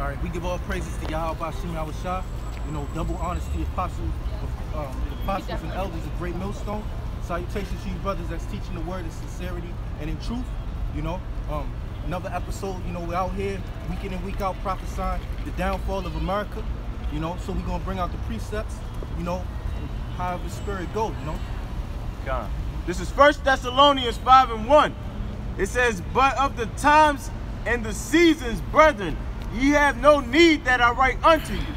All right, we give all praises to Yahweh Bashim Yahushua. You know, double honors to the apostles and elders of Great Millstone. Salutations to you brothers that's teaching the word in sincerity and in truth. You know, another episode, you know, we're out here week in and week out prophesying the downfall of America. You know, so we're going to bring out the precepts, you know, however the spirit goes, you know. God. This is 1 Thessalonians 5:1. It says, but of the times and the seasons, brethren, ye have no need that I write unto you.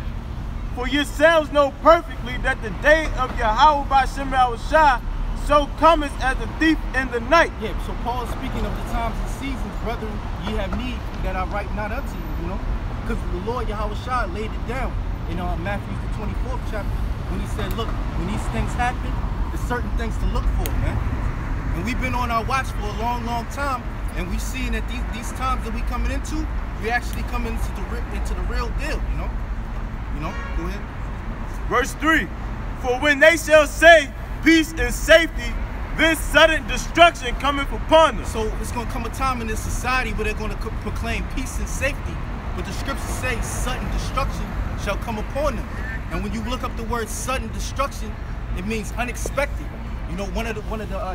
For yourselves know perfectly that the day of Yahweh Bashim Yahushua so cometh as a thief in the night. Yeah, so Paul is speaking of the times and seasons, brethren, ye have need that I write not unto you, you know. Because the Lord Yahushua laid it down in Matthew the 24th chapter when he said, look, when these things happen, there's certain things to look for, man. And we've been on our watch for a long, long time, and we've seen that these times that we coming into, we actually come into the real deal, you know. You know, go ahead. Verse 3, for when they shall say peace and safety, this sudden destruction cometh upon them. So it's going to come a time in this society where they're going to proclaim peace and safety, but the scriptures say sudden destruction shall come upon them. And when you look up the word sudden destruction, it means unexpected. You know, one of the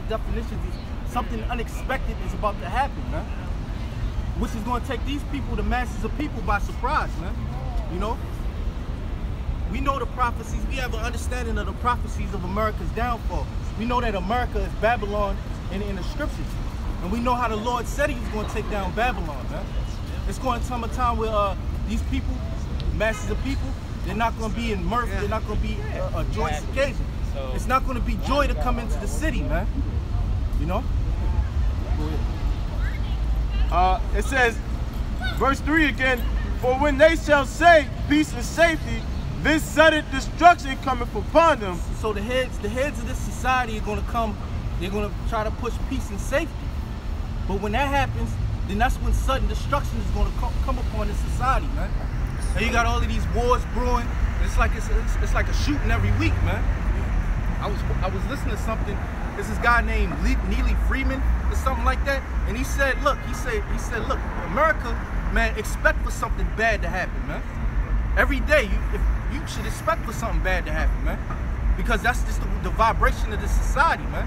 definitions is something unexpected is about to happen, man. Which is going to take these people, the masses of people, by surprise, man. You know? We know the prophecies. We have an understanding of the prophecies of America's downfall. We know that America is Babylon in the scriptures. And we know how the Lord said he was going to take down Babylon, man. It's going to come a time where these people, masses of people, they're not going to be in mirth. They're not going to be a joyous occasion. It's not going to be joy to come into the city, man. You know? Go ahead. It says, verse 3 again, for when they shall say peace and safety, this sudden destruction cometh upon them. So the heads of this society are going to come, they're going to try to push peace and safety. But when that happens, then that's when sudden destruction is going to come upon this society, man. And you got all of these wars brewing. It's like a shooting every week, man. I was listening to something. There's this guy named Neely Freeman or something like that, and he said, look, he said, look, America, man, expect for something bad to happen, man. Every day, you should expect for something bad to happen, man, because that's just the vibration of this society, man.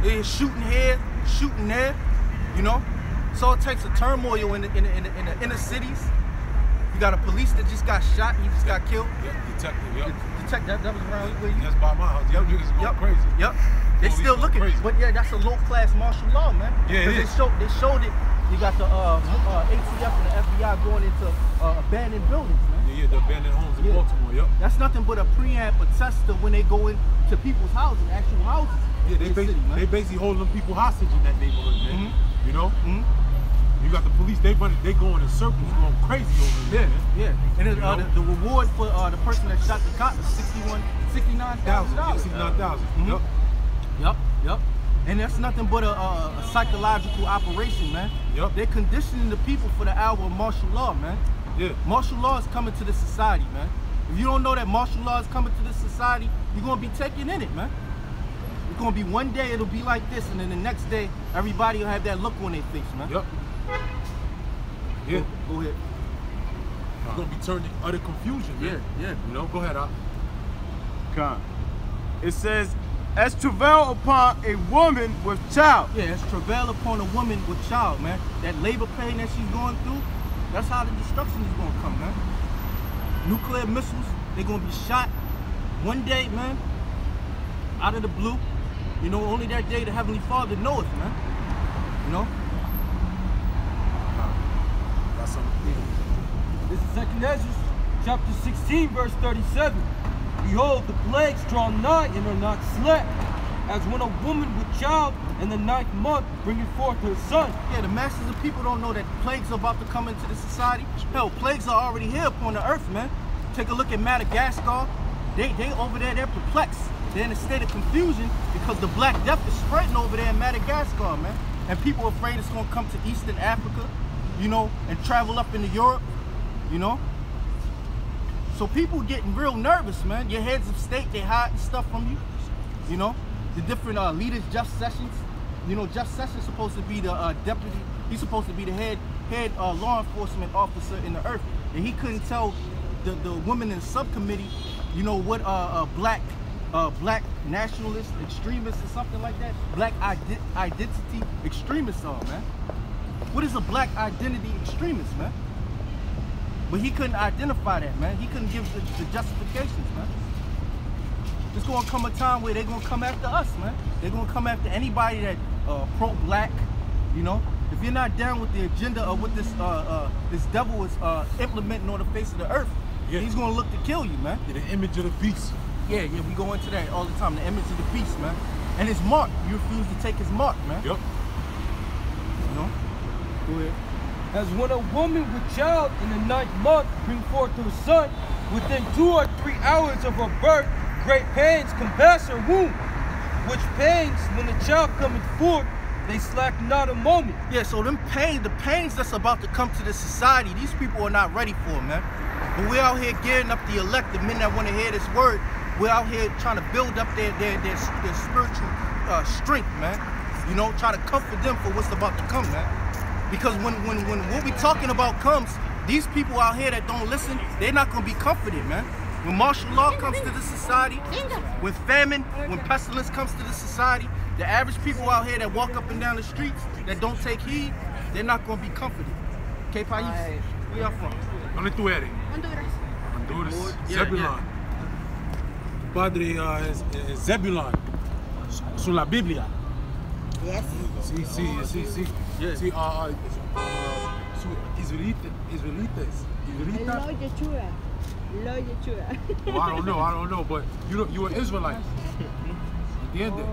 It's shooting here, shooting there, you know. So it takes a turmoil in the inner cities. You got a police that just got shot, he just got killed. Yep, detective, yep. Detective, that was around where you. That's by my house. Yep, niggas going crazy. Yep. They still looking, but yeah, that's a low-class martial law, man. Yeah, it is. They showed it. You got the ATF and the FBI going into abandoned buildings, man. Yeah, the abandoned homes in Baltimore, yep. That's nothing but a preamp, a tester when they go into people's houses, actual houses. Yeah, they basically holding them people hostage in that neighborhood, man. You know? You got the police, they going in circles, going crazy over there, man. Yeah. And the reward for the person that shot the cop is $69,000. $69,000. Yep. And that's nothing but a psychological operation, man. Yep. They're conditioning the people for the hour of martial law, man. Yeah. Martial law is coming to this society, man. If you don't know that martial law is coming to this society, you're going to be taken in it, man. It's going to be one day it'll be like this, and then the next day everybody will have that look on their face, man. Yep. Yeah. Go ahead. It's going to be turned into utter confusion, man. Yeah. You know, go ahead, Con. It says, as travail upon a woman with child. Yeah, it's travail upon a woman with child, man. That labor pain that she's going through, that's how the destruction is going to come, man. Nuclear missiles, they're going to be shot one day, man, out of the blue. You know, only that day the Heavenly Father knoweth, man. You know? Got something. This is 2 Ezra, chapter 16, verse 37. Behold, the plagues draw nigh and are not slack, as when a woman with child in the 9th month bringeth forth her son. Yeah, the masses of people don't know that plagues are about to come into the society. Hell, plagues are already here upon the earth, man. Take a look at Madagascar. They over there, they're perplexed. They're in a state of confusion because the Black Death is spreading over there in Madagascar, man. And people are afraid it's going to come to Eastern Africa, you know, and travel up into Europe, you know. So people getting real nervous, man. Your heads of state, they hiding stuff from you, you know. The different leaders, Jeff Sessions, you know, Jeff Sessions supposed to be the deputy. He's supposed to be the head law enforcement officer in the earth. and he couldn't tell the women in the subcommittee, you know, what black nationalist extremists or something like that, black identity extremists are, man. What is a black identity extremist, man? But he couldn't identify that, man. He couldn't give the justifications, man. There's gonna come a time where they're gonna come after us, man. They're gonna come after anybody that pro-black, you know. If you're not down with the agenda of what this devil is implementing on the face of the earth, he's gonna look to kill you, man. The image of the beast. Yeah, we go into that all the time. The image of the beast, man. And his mark. You refuse to take his mark, man. Yep. You know? Go ahead. As when a woman with child in the 9th month bring forth her son, within 2 or 3 hours of her birth, great pains compass her womb, which pains, when the child cometh forth, they slack not a moment. Yeah, so the pains that's about to come to the society, these people are not ready for, man. But we're out here gearing up the elect, the men that want to hear this word. We're out here trying to build up their spiritual strength, man. You know, try to comfort them for what's about to come, man. Because when what we talking about comes, these people out here that don't listen, they're not gonna be comforted, man. When martial law comes to the society, when famine, when pestilence comes to the society, the average people out here that walk up and down the streets that don't take heed, they're not gonna be comforted. Okay, Pais? Where y'all from? ¿Dónde tú eres? Honduras. Zebulon. Padre es Zebulon. Su la Biblia. Yes. Sí. Yes. Sí, su Israelitas. Lo Yeshua. Well, I don't know, but you an Israelite. Entiende?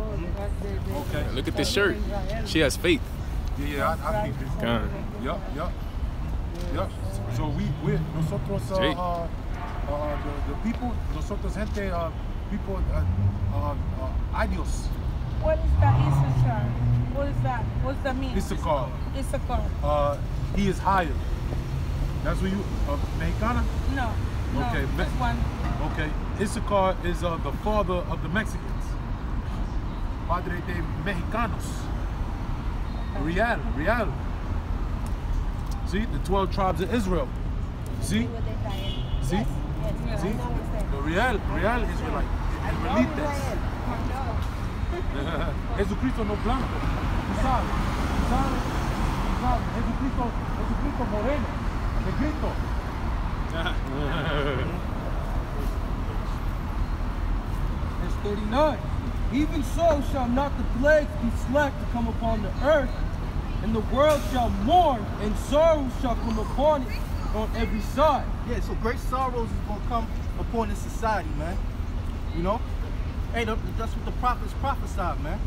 Okay. Look at this shirt. She has faith. Yeah, I think this. God. Yup. So nosotros, the people, nosotros gente, people, adios. What is that Issachar? What is that? What's that mean? Issachar. Issachar. He is higher. That's what you, Mexicana? No. Okay, This one. Okay, Issachar is the father of the Mexicans. Padre de Mexicanos. Real. See, the 12 tribes of Israel. See? See? The Real Israelite. Israelites. Jesucristo no blanco. Tú sabes. Jesucristo moreno. Negrito. Verse 39. Even so shall not the plagues be slack to come upon the earth, and the world shall mourn, and sorrow shall come upon it on every side. Yeah, so great sorrows is gonna come upon this society, man. You know? Hey, that's what the prophets prophesied, man.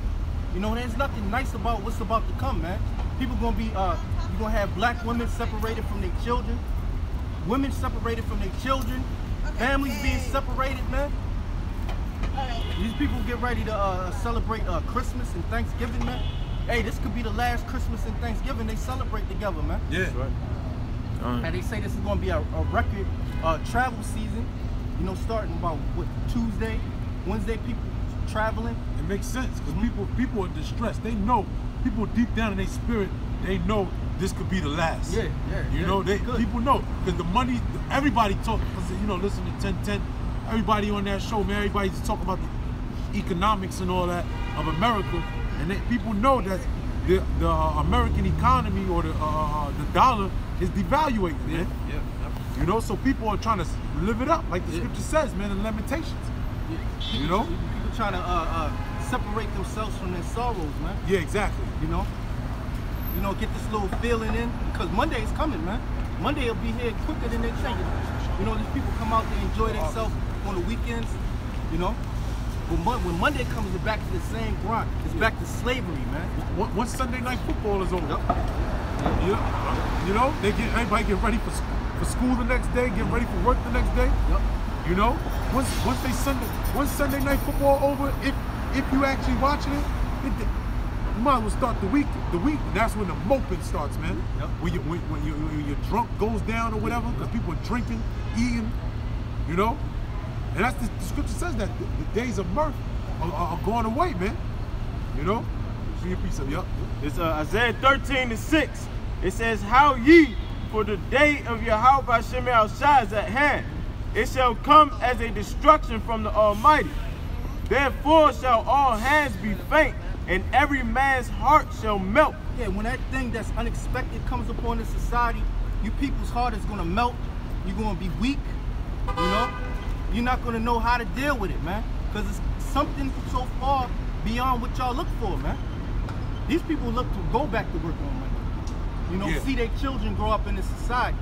You know, there's nothing nice about what's about to come, man. People gonna be, you're gonna have black women separated from their children, women separated from their children, families being separated, man. These people get ready to celebrate Christmas and Thanksgiving, man. Hey, this could be the last Christmas and Thanksgiving they celebrate together, man. Yeah. And they say this is going to be a record travel season, you know, starting about, what, Tuesday, Wednesday, people traveling. It makes sense, because people are distressed. They know, people deep down in their spirit, they know this could be the last. Yeah. You know, people know, because the money, everybody talk, you know, listen to 1010, everybody on that show, man, everybody's talking about the economics and all that of America, and people know that the American economy or the dollar is devaluating, man. Yeah. You know, so people are trying to live it up, like the scripture says, man, in Lamentations. Yeah. You know? People trying to separate themselves from their sorrows, man. Yeah, exactly. You know, get this little feeling in, because Monday is coming, man. Monday will be here quicker than they think. You know, these people come out, they enjoy themselves on the weekends, you know. But when Monday comes, it's back to the same grind. It's back to slavery, man. Once Sunday night football is over, Yep. you know, everybody get ready for school the next day, get ready for work the next day. Yep. You know, once Sunday night football over, if you actually watching it, you might as well start the week. That's when the moping starts, man. Yep. When your drunk goes down or whatever, because people are drinking, eating, you know. And that's the scripture says that the days of mirth are going away, man. You know? See your piece of, yup. It's Isaiah 13:6. It says, how ye For the day of Yahweh Hashem Shai is at hand. It shall come as a destruction from the Almighty. Therefore shall all hands be faint, and every man's heart shall melt. Yeah, when that thing that's unexpected comes upon the society, you people's heart is gonna melt. You're gonna be weak, you know? You're not gonna know how to deal with it, man. Because it's something so far beyond what y'all look for, man. These people look to go back to work on Monday. You know, see their children grow up in this society.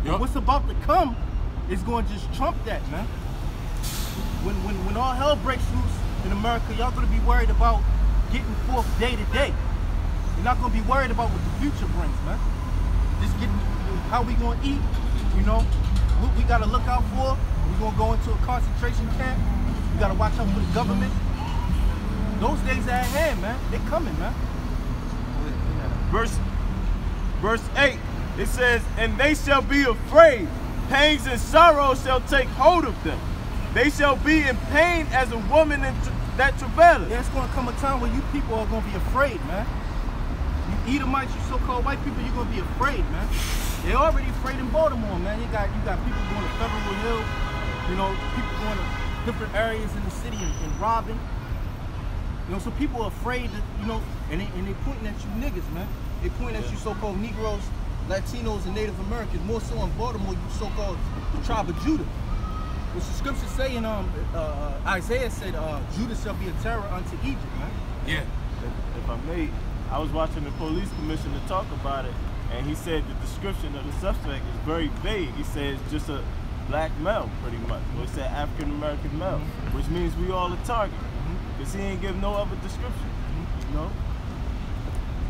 But what's about to come is gonna just trump that, man. When all hell breaks loose in America, y'all gonna be worried about getting forth day to day. You're not gonna be worried about what the future brings, man. Just getting how we gonna eat, you know, what we gotta look out for. We're gonna go into a concentration camp. We gotta watch out for the government. Those days are at hand, man. They're coming, man. Verse 8, it says, and they shall be afraid. Pains and sorrow shall take hold of them. They shall be in pain as a woman that travaileth. Yeah, it's gonna come a time where you people are gonna be afraid, man. You Edomites, you so-called white people, you're gonna be afraid, man. They're already afraid in Baltimore, man. You got people going to Federal Hill, you know, people going to different areas in the city and robbing. You know, so people are afraid that, you know, and they pointing at you niggas, man. They point at you so-called Negroes, Latinos, and Native Americans. More so in Baltimore, you so-called the tribe of Judah. Which the scriptures say in Isaiah said, Judah shall be a terror unto Egypt, man. Yeah. If I may, I was watching the police commissioner talk about it, and he said the description of the suspect is very vague. He says just a black male, pretty much. Well, he said African American male, which means we all a target. Because he ain't give no other description, you know?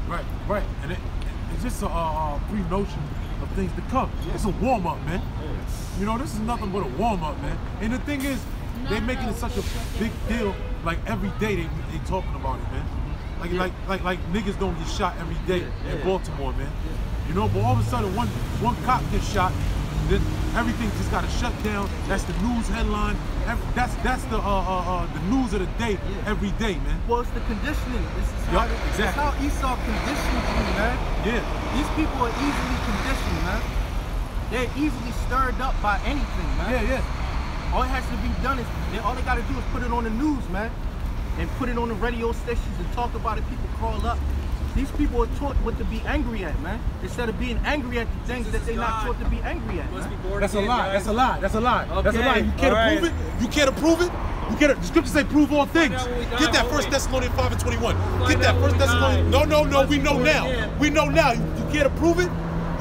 Right. And it's just a pre-notion of things to come. It's a warm-up, man. You know, this is nothing but a warm-up, man. And the thing is, they're making it such a big deal. Like every day they talking about it, man. Like niggas don't get shot every day in Baltimore, man. You know, but all of a sudden one cop gets shot, then everything just got to shut down. That's the news headline. That's the news of the day every day, man. Well, it's the conditioning. This is how, exactly. It's how Esau conditioned you, man. Yeah. These people are easily conditioned, man. They're easily stirred up by anything, man. Yeah. All it has to be done is, all they got to do is put it on the news, man. And put it on the radio stations and talk about it. People call up. These people are taught what to be angry at, man. Instead of being angry at the things that they're not taught to be angry at, man. That's a lie. That's a lie. That's a lie. That's a lie. You can't approve it. You can't approve it. You can't. The scriptures say prove all things. Get that 1 Thessalonians 5:21. Get that 1 Thessalonians. No. We know now. We know now. You can't approve it.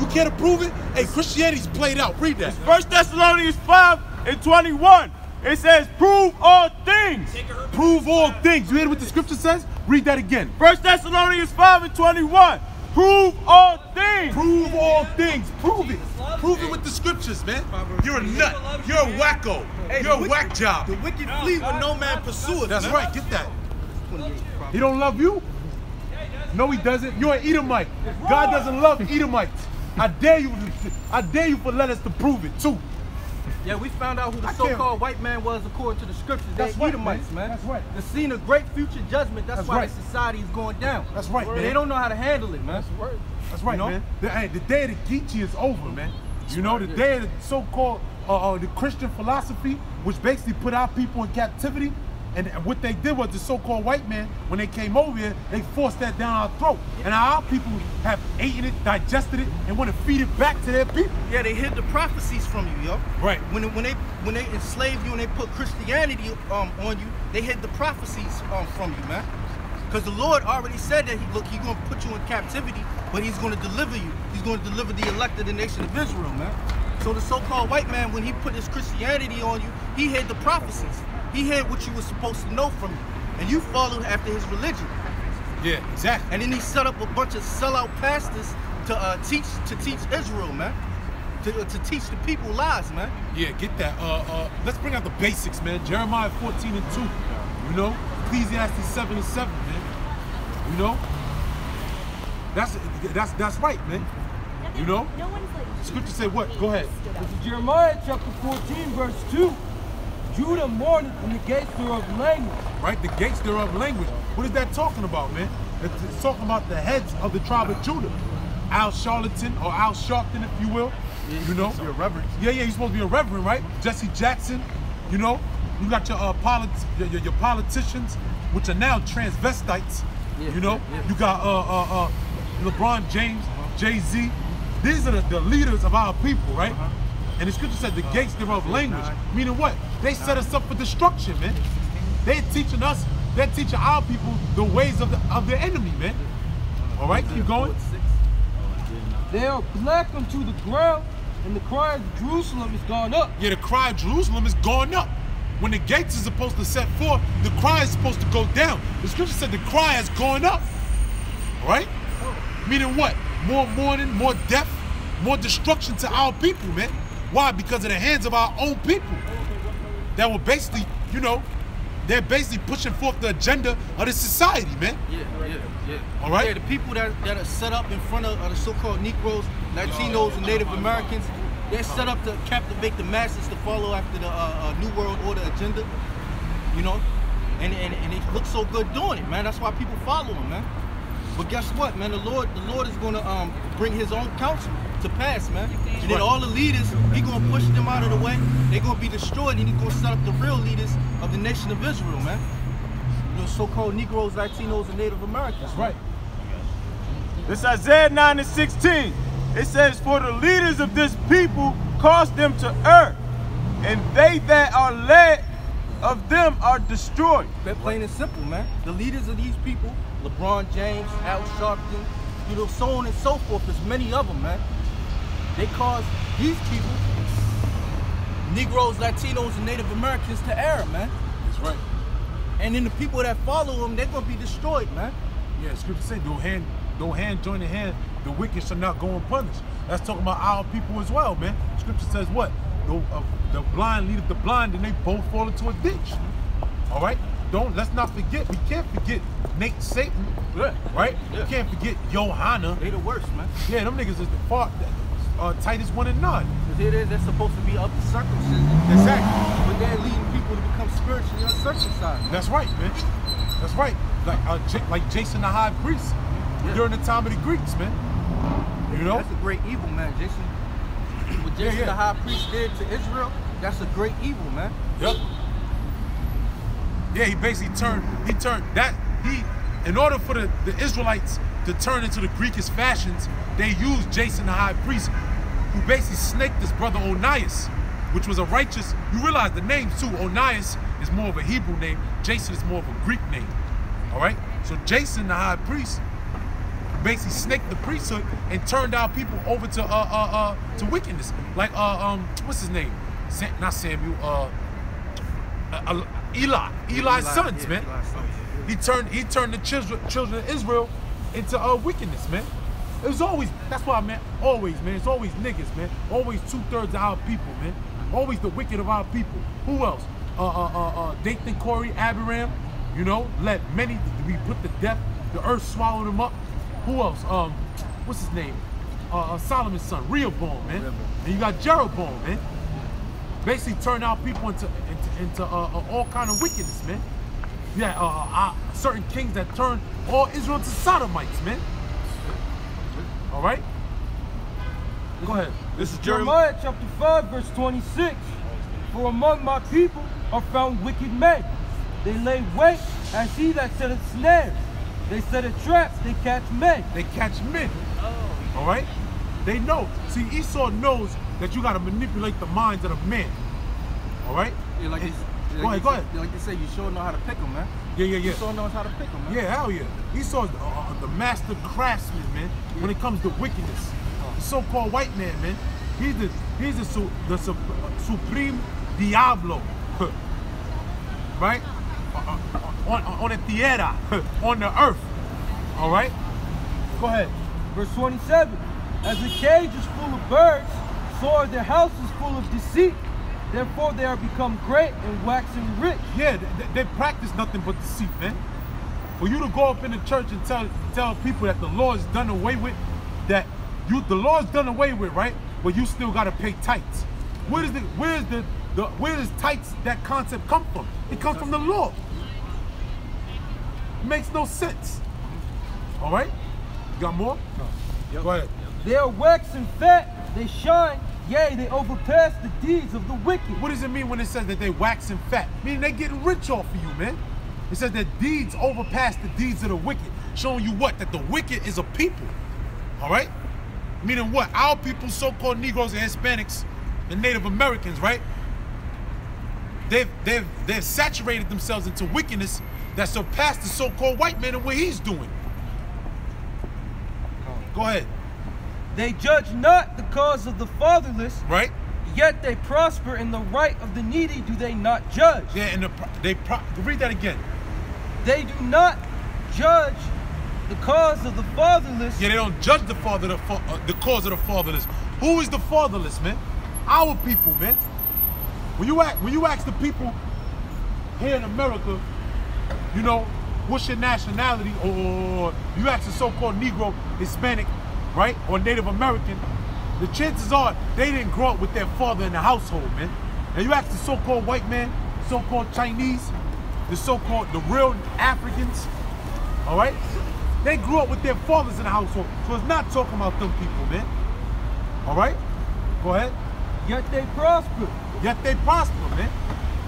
You can't approve it. Hey, Christianity's played out. Read that. 1 Thessalonians 5:21. It says, prove all things. Prove all things. You hear what the scripture says? Read that again. 1 Thessalonians 5:21. Prove all things. Prove all things. Prove it. Prove it with the scriptures, man. You're a nut. You're a wacko. You're a whack job. The wicked flee when no man pursueth. That's right. Get that. He don't love you? No, he doesn't. You're an Edomite. God doesn't love Edomites. I dare you for let us to prove it too. Yeah, we found out who the so-called white man was according to the scriptures. They're Edomites, man. That's right. They're seeing a great future judgment. That's why the society is going down. That's right, man. They don't know how to handle it, man. That's right, man. The day of the Geechee is over, man. You know, the day of the so-called the Christian philosophy, which basically put our people in captivity. And what they did was the so-called white man, when they came over here, they forced that down our throat. And our people have eaten it, digested it, and want to feed it back to their people. Yeah, they hid the prophecies from you, yo. Right. When they enslaved you and they put Christianity on you, they hid the prophecies from you, man. Because the Lord already said that He's going to put you in captivity, but He's going to deliver you. He's going to deliver the elect of the nation of Israel, man. So the so-called white man, when he put his Christianity on you, he hid the prophecies. He hid what you were supposed to know from you, and you followed after his religion. Yeah, exactly. And then he set up a bunch of sellout pastors to teach Israel, man, to teach the people lies, man. Yeah, get that. Let's bring out the basics, man. Jeremiah 14:2. You know, Ecclesiastes 7:7, man. You know, that's right, man. You know, scripture say what? Go ahead. This is Jeremiah chapter 14, verse 2. Judah mourneth in the gates thereof language. Right, the gates thereof language. What is that talking about, man? It's talking about the heads of the tribe of Judah. Al Charlatan or Al Sharpton, if you will. You know, You're a reverend. yeah, he's supposed to be a reverend, right? Jesse Jackson, you know, you got your your politicians, which are now transvestites. You know, you got LeBron James, Jay-Z. These are the leaders of our people, right? And the scripture said the gates thereof language, meaning what? They set us up for destruction, man. They're teaching our people the ways of the enemy, man. All right, keep going. They are black unto the ground, and the cry of Jerusalem is gone up. Yeah, the cry of Jerusalem is going up. When the gates is supposed to set forth, the cry is supposed to go down. The scripture said the cry is going up. All right? Meaning what? More mourning, more death, more destruction to our people, man. Why? Because of the hands of our own people. That will basically, you know, they're basically pushing forth the agenda of the society, man. Yeah. All right? Yeah, the people that are set up in front of the so-called Negroes, Latinos, and Native Americans, they're set up to captivate the masses to follow after the New World Order agenda, you know? And it looks so good doing it, man. That's why people follow them, man. But guess what, man? The Lord is gonna bring His own counsel to pass, man. And then all the leaders, He's gonna push them out of the way. They're gonna be destroyed, and He's gonna set up the real leaders of the nation of Israel, man. The so-called Negroes, Latinos, and Native Americans. Right. This Isaiah 9:16. It says, for the leaders of this people cause them to err, and they that are led of them are destroyed. That plain and simple, man. The leaders of these people, LeBron James, Al Sharpton, you know, so on and so forth. There's many of them, man. They cause these people, Negroes, Latinos, and Native Americans to err, man. That's right. And then the people that follow them, they're gonna be destroyed, man. Yeah, the scripture said, though hand join in hand, the wicked shall not go unpunished. That's talking about our people as well, man. Scripture says what? The blind leadeth the blind, and they both fall into a ditch. All right? Let's not forget, we can't forget Nate Satan, right? Yeah. We can't forget Johanna. They the worst, man. Yeah, them niggas is the tightest one in none. Because they're supposed to be up to circumcision. Exactly. But they're leading people to become spiritually uncircumcised. That's right, man. That's right. Like Jason the high priest during the time of the Greeks, man. You know? That's a great evil, man. What Jason the high priest did to Israel, that's a great evil, man. Yep. Yeah, he basically in order for the Israelites to turn into the Greekish fashions, they used Jason the high priest, who basically snaked his brother Onias, which was a righteous, you realize the name too, Onias is more of a Hebrew name, Jason is more of a Greek name, all right? So Jason the high priest basically snaked the priesthood and turned our people over to wickedness. Like, what's his name? Not Samuel, Eli's sons, man. He turned the children of Israel into wickedness, man. It was always, that's why, man, always, man, it's always niggas, man. Always 2/3 of our people, man. Always the wicked of our people. Who else? Dathan, Corey, Abiram, you know, let many be put to death. The earth swallowed them up. Who else? What's his name? Solomon's son, Rehoboam, man. And you got Jeroboam, man. Basically turned our people into all kind of wickedness, man. Yeah, certain kings that turned all Israel to sodomites, man. All right? Go ahead. This is Jeremiah chapter 5, verse 26. For among my people are found wicked men. They lay wait as he that setteth snares. They set a trap, they catch men. They catch men. All right? They know. See, Esau knows that you got to manipulate the minds of the men. All right? Yeah, like go ahead. Like they say, you sure know how to pick them, man. Yeah. You sure knows how to pick them, man. Yeah, hell yeah. Esau's the master craftsman, man, when it comes to wickedness. The so-called white man, man. He's the supreme diablo, right? On the tierra, on the earth. All right? Go ahead. Verse 27. As a cage is full of birds, so are their houses full of deceit. Therefore they are become great and waxing rich. Yeah, they practice nothing but deceit, man. For you to go up in the church and tell people that the law is done away with, the law is done away with, right? But you still gotta pay tithes. Where does tithes, that concept come from? It comes from the law. It makes no sense. All right? You got more? No. Yep. Go ahead. They are waxing fat, they shine, yea, they overpass the deeds of the wicked. What does it mean when it says that they waxing fat? Meaning they getting rich off of you, man. It says that deeds overpass the deeds of the wicked. Showing you what? That the wicked is a people. All right? Meaning what? Our people, so-called Negroes and Hispanics and Native Americans, right? They've saturated themselves into wickedness that surpassed the so-called white man and what he's doing. Go ahead. They judge not the cause of the fatherless, right? Yet they prosper in the right of the needy. Do they not judge? Yeah, and read that again. They do not judge the cause of the fatherless. Yeah, they don't judge the cause of the fatherless. Who is the fatherless, man? Our people, man. When you ask the people here in America, you know, what's your nationality, or you ask the so-called Negro, Hispanic, right, or Native American, the chances are they didn't grow up with their father in the household, man. And you ask the so-called white man, so-called Chinese, the real Africans, all right? They grew up with their fathers in the household. So it's not talking about them people, man. All right? Go ahead. Yet they prosper. Yet they prosper, man.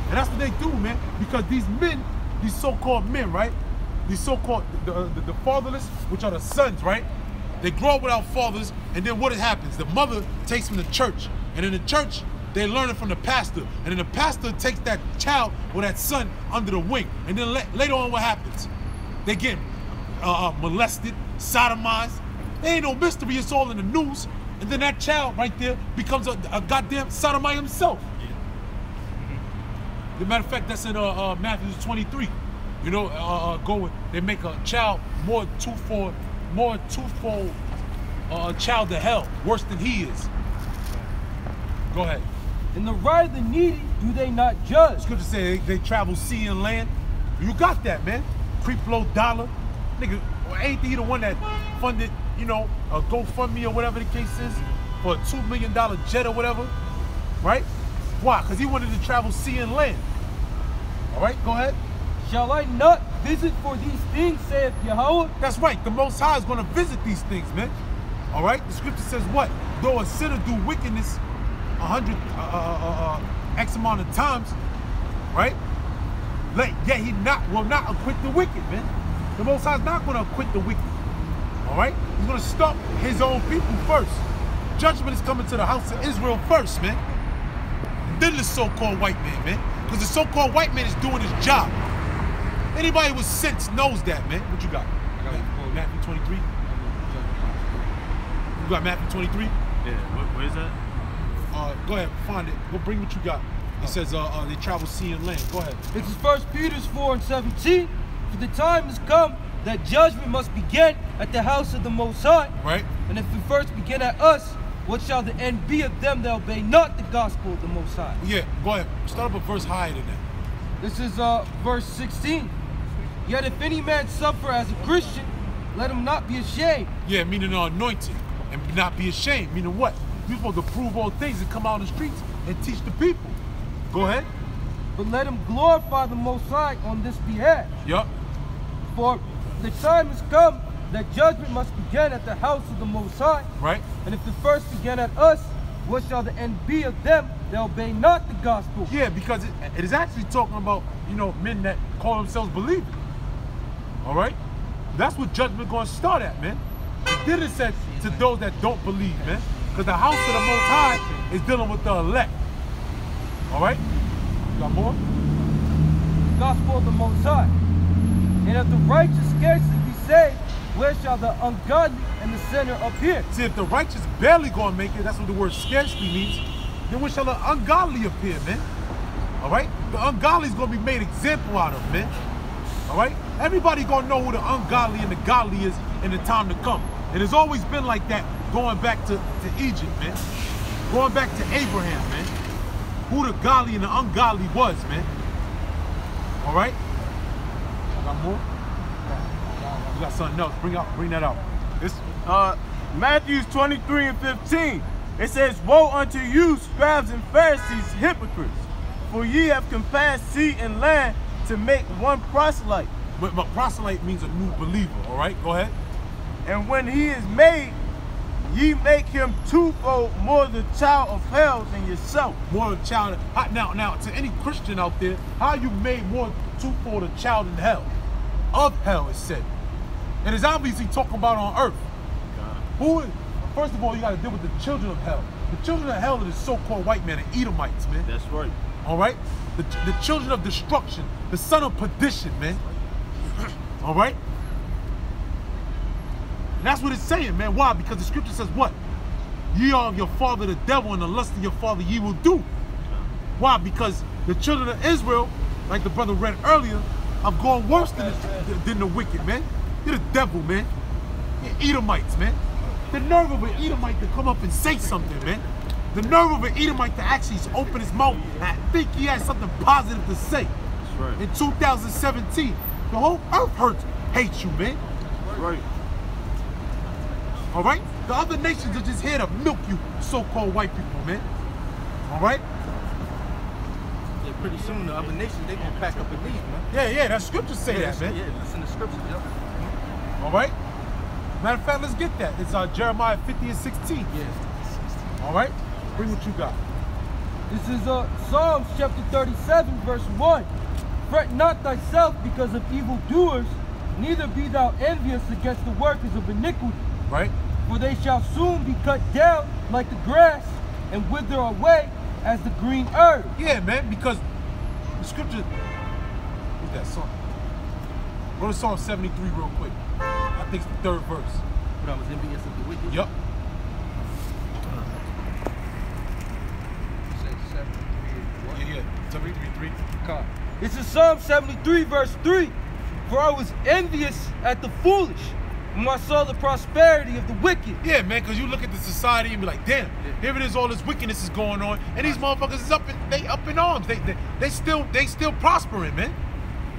And that's what they do, man. Because these men, these so-called men, right? These so-called, the fatherless, which are the sons, right? They grow up without fathers, and then what happens? The mother takes them to church. And in the church, they learn it from the pastor. And then the pastor takes that child or that son under the wing. And then later on, what happens? They get molested, sodomized. There ain't no mystery, it's all in the news. And then that child right there becomes a goddamn sodomite himself. As a matter of fact, that's in Matthew 23. You know, they make a child more twofold child to hell, worse than he is. Go ahead. In the right of the needy, do they not judge? Scripture say they travel sea and land. You got that, man. Creep low dollar. Nigga, ain't he the one that funded, you know, a GoFundMe or whatever the case is for a $2 million jet or whatever, right? Why? Because he wanted to travel sea and land. All right, go ahead. Shall I not visit for these things, saith Yahweh? That's right. The Most High is going to visit these things, man. All right? The scripture says what? Though a sinner do wickedness 100 X amount of times, right? Yet he will not acquit the wicked, man. The Most High is not going to acquit the wicked. All right? He's going to stop his own people first. Judgment is coming to the house of Israel first, man. And then the so-called white man, man. Because the so-called white man is doing his job. Anybody with sense knows that, man. What you got? I got Matthew 23. You got Matthew 23? Yeah, where is that? Go ahead, find it. Go bring what you got. It says they travel sea and land. Go ahead. This is 1 Peter 4:17. For the time has come that judgment must begin at the house of the Most High. Right. And if it first begin at us, what shall the end be of them that obey not the gospel of the Most High? Yeah, go ahead. Start up a verse higher than that. This is verse 16. Yet if any man suffer as a Christian, let him not be ashamed. Yeah, meaning anointed. And not be ashamed. Meaning what? You're supposed to prove all things and come out on the streets and teach the people. Go ahead. But let him glorify the Most High on this behalf. Yup. For the time has come that judgment must begin at the house of the Most High. Right. And if the first begin at us, what shall the end be of them that obey not the gospel? Yeah, because it is actually talking about, you know, men that call themselves believers. All right? That's what judgment going to start at, man. Then it said to those that don't believe, man. Because the house of the Most High is dealing with the elect. All right? You got more? The gospel of the Most High. And if the righteous scarcely be saved, where shall the ungodly and the sinner appear? See, if the righteous barely going to make it, that's what the word scarcely means, then where shall the ungodly appear, man? All right? The ungodly is going to be made example out of, man. All right? Everybody going to know who the ungodly and the godly is in the time to come. It has always been like that going back to Egypt, man. Going back to Abraham, man. Who the godly and the ungodly was, man. All right? I got more? You got something else. Bring that out. It's Matthew 23:15. It says, woe unto you, scribes and Pharisees, hypocrites, for ye have compassed sea and land to make one proselyte. But proselyte means a new believer, all right? Go ahead. And when he is made, ye make him twofold more the child of hell than yourself. More a child. Now, to any Christian out there, how you made more twofold a child in hell? Of hell, it said. And it's obviously talking about on earth. Who is, first of all, you got to deal with the children of hell. The children of hell are the so-called white man, the Edomites, man. That's right. All right? The children of destruction, the son of perdition, man. All right? And that's what it's saying, man. Why? Because the scripture says what? Ye are of your father the devil, and the lust of your father ye will do. Why? Because the children of Israel, like the brother read earlier, are going worse than the wicked, man. You're the devil, man. You're Edomites, man. The nerve of an Edomite to come up and say something, man. The nerve of an Edomite to actually open his mouth and I think he has something positive to say. That's right. In 2017, the whole earth hates you, man. That's right. All right? The other nations are just here to milk you, so-called white people, man. All right? Yeah, pretty soon the other nations, they gonna pack up and leave, man. Yeah, that scriptures say that, man. Yeah, listen to scripture, yep. All right? Matter of fact, let's get that. It's Jeremiah 50 and 16. Yeah. All right? Bring what you got. This is Psalms chapter 37, verse 1. Fret not thyself because of evildoers, neither be thou envious against the workers of iniquity. Right? For they shall soon be cut down like the grass, and wither away as the green herb. Yeah, man, because the scripture, what's that song? Go to Psalm 73 real quick. I think it's the third verse. But I was envious of the wicked. Yup. Yeah, 73. This is Psalm 73, verse 3. For I was envious at the foolish when I saw the prosperity of the wicked. Yeah, man, because you look at the society and be like, damn, here it is, all this wickedness is going on, and these motherfuckers is up in arms. They still prospering, man.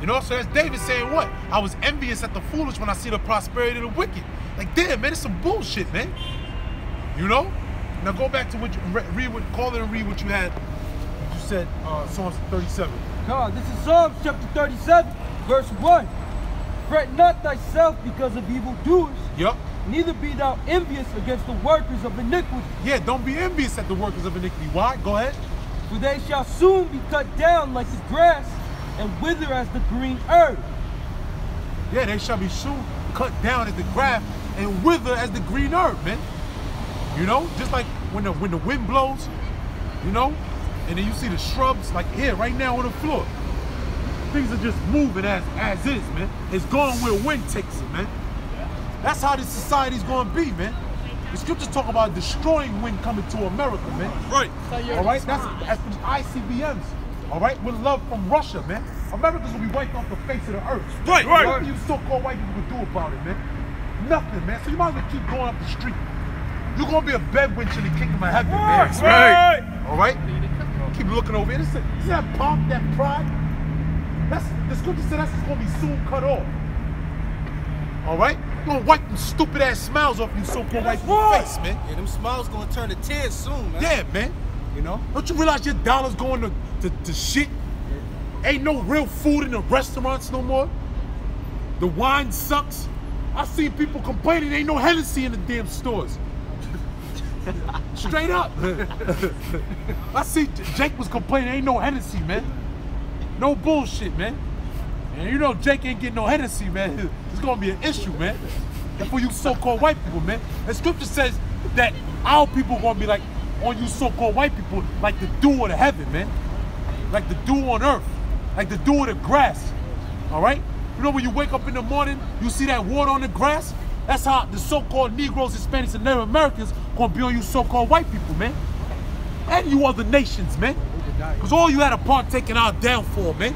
You know, so that's David saying what? I was envious at the foolish when I see the prosperity of the wicked. Like, damn, man, it's some bullshit, man. You know? Now go back to what you call it and read what you had. You said Psalms 37. God, this is Psalms chapter 37, verse 1. Fret not thyself because of evildoers. Yup. Neither be thou envious against the workers of iniquity. Yeah, don't be envious at the workers of iniquity. Why? Go ahead. For they shall soon be cut down like the grass, and wither as the green herb. Yeah, they shall be soon cut down as the grass and wither as the green herb, man. You know, just like when the wind blows, you know, and then you see the shrubs like here right now on the floor. Things are just moving as is, man. It's going where wind takes it, man. That's how this society's gonna be, man. The scriptures talk about destroying wind coming to America, man. Right. All right, that's from ICBMs. All right, with love from Russia, man. America's gonna be wiped off the face of the earth. Right. What you so-called white people would do about it, man? Nothing, man. So you might as well keep going up the street. You're gonna be a bedwench in the kingdom of heaven, man. Right. All right. Keep looking over here. See that pomp, that pride? That's the scripture said that's gonna be soon cut off. All right. You're gonna wipe them stupid ass smiles off you so-called white people's face, man. Yeah, them smiles gonna turn to tears soon, man. Yeah, man. You know? Don't you realize your dollar's going to shit? Ain't no real food in the restaurants no more. The wine sucks. I see people complaining ain't no Hennessy in the damn stores. Straight up. I see Jake was complaining ain't no Hennessy, man. No bullshit, man. And you know Jake ain't getting no Hennessy, man. It's gonna be an issue, man. And for you so-called white people, man. And scripture says that our people are gonna be like on you so-called white people, like the dew of the heaven, man. Like the dew on earth. Like the dew of the grass. All right? You know when you wake up in the morning, you see that water on the grass? That's how the so-called Negroes, Hispanics, and Native Americans gonna be on you so-called white people, man. And you other nations, man. Because all you had a partake in our downfall, man.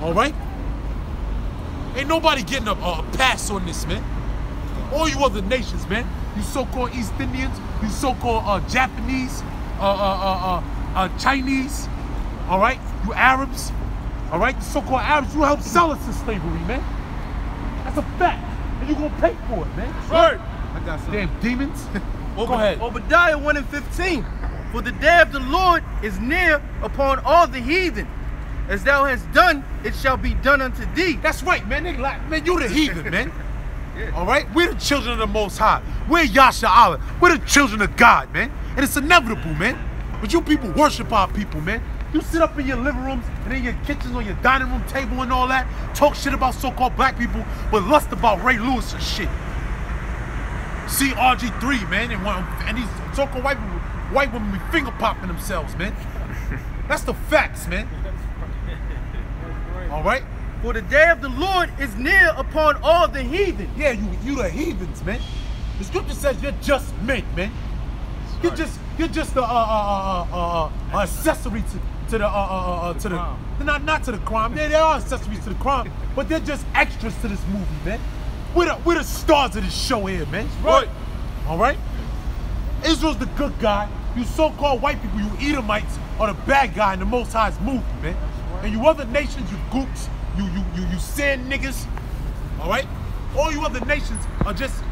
All right? Ain't nobody getting a pass on this, man. All you other nations, man. You so-called East Indians, you so-called Japanese, Chinese, all right? You Arabs, all right? The so-called Arabs, you helped sell us to slavery, man. That's a fact. And you're gonna pay for it, man. Right. I got something. Damn demons. Go ahead. Obadiah 1 and 15. For the day of the Lord is near upon all the heathen. As thou hast done, it shall be done unto thee. That's right, man. Man, you the heathen, man. Yeah. All right? We're the children of the Most High. We're Yasha Allah. We're the children of God, man. And it's inevitable, man. But you people worship our people, man. You sit up in your living rooms and in your kitchens or your dining room table and all that, talk shit about so-called black people, but lust about Ray Lewis and shit. See RG3, man, and these so-called white women be finger popping themselves, man. That's the facts, man. All right? For the day of the Lord is near upon all the heathen. Yeah, you the heathens, man. The scripture says you're just men, man. You're just the accessory to the not to the crime. They are accessories to the crime, but they're just extras to this movie, man. We're the stars of this show here, man. Right. All right. Israel's the good guy. You so-called white people, you Edomites, are the bad guy in the Most High's movie, man. And you other nations, you gooks, you sand niggas. All right. All you other nations are just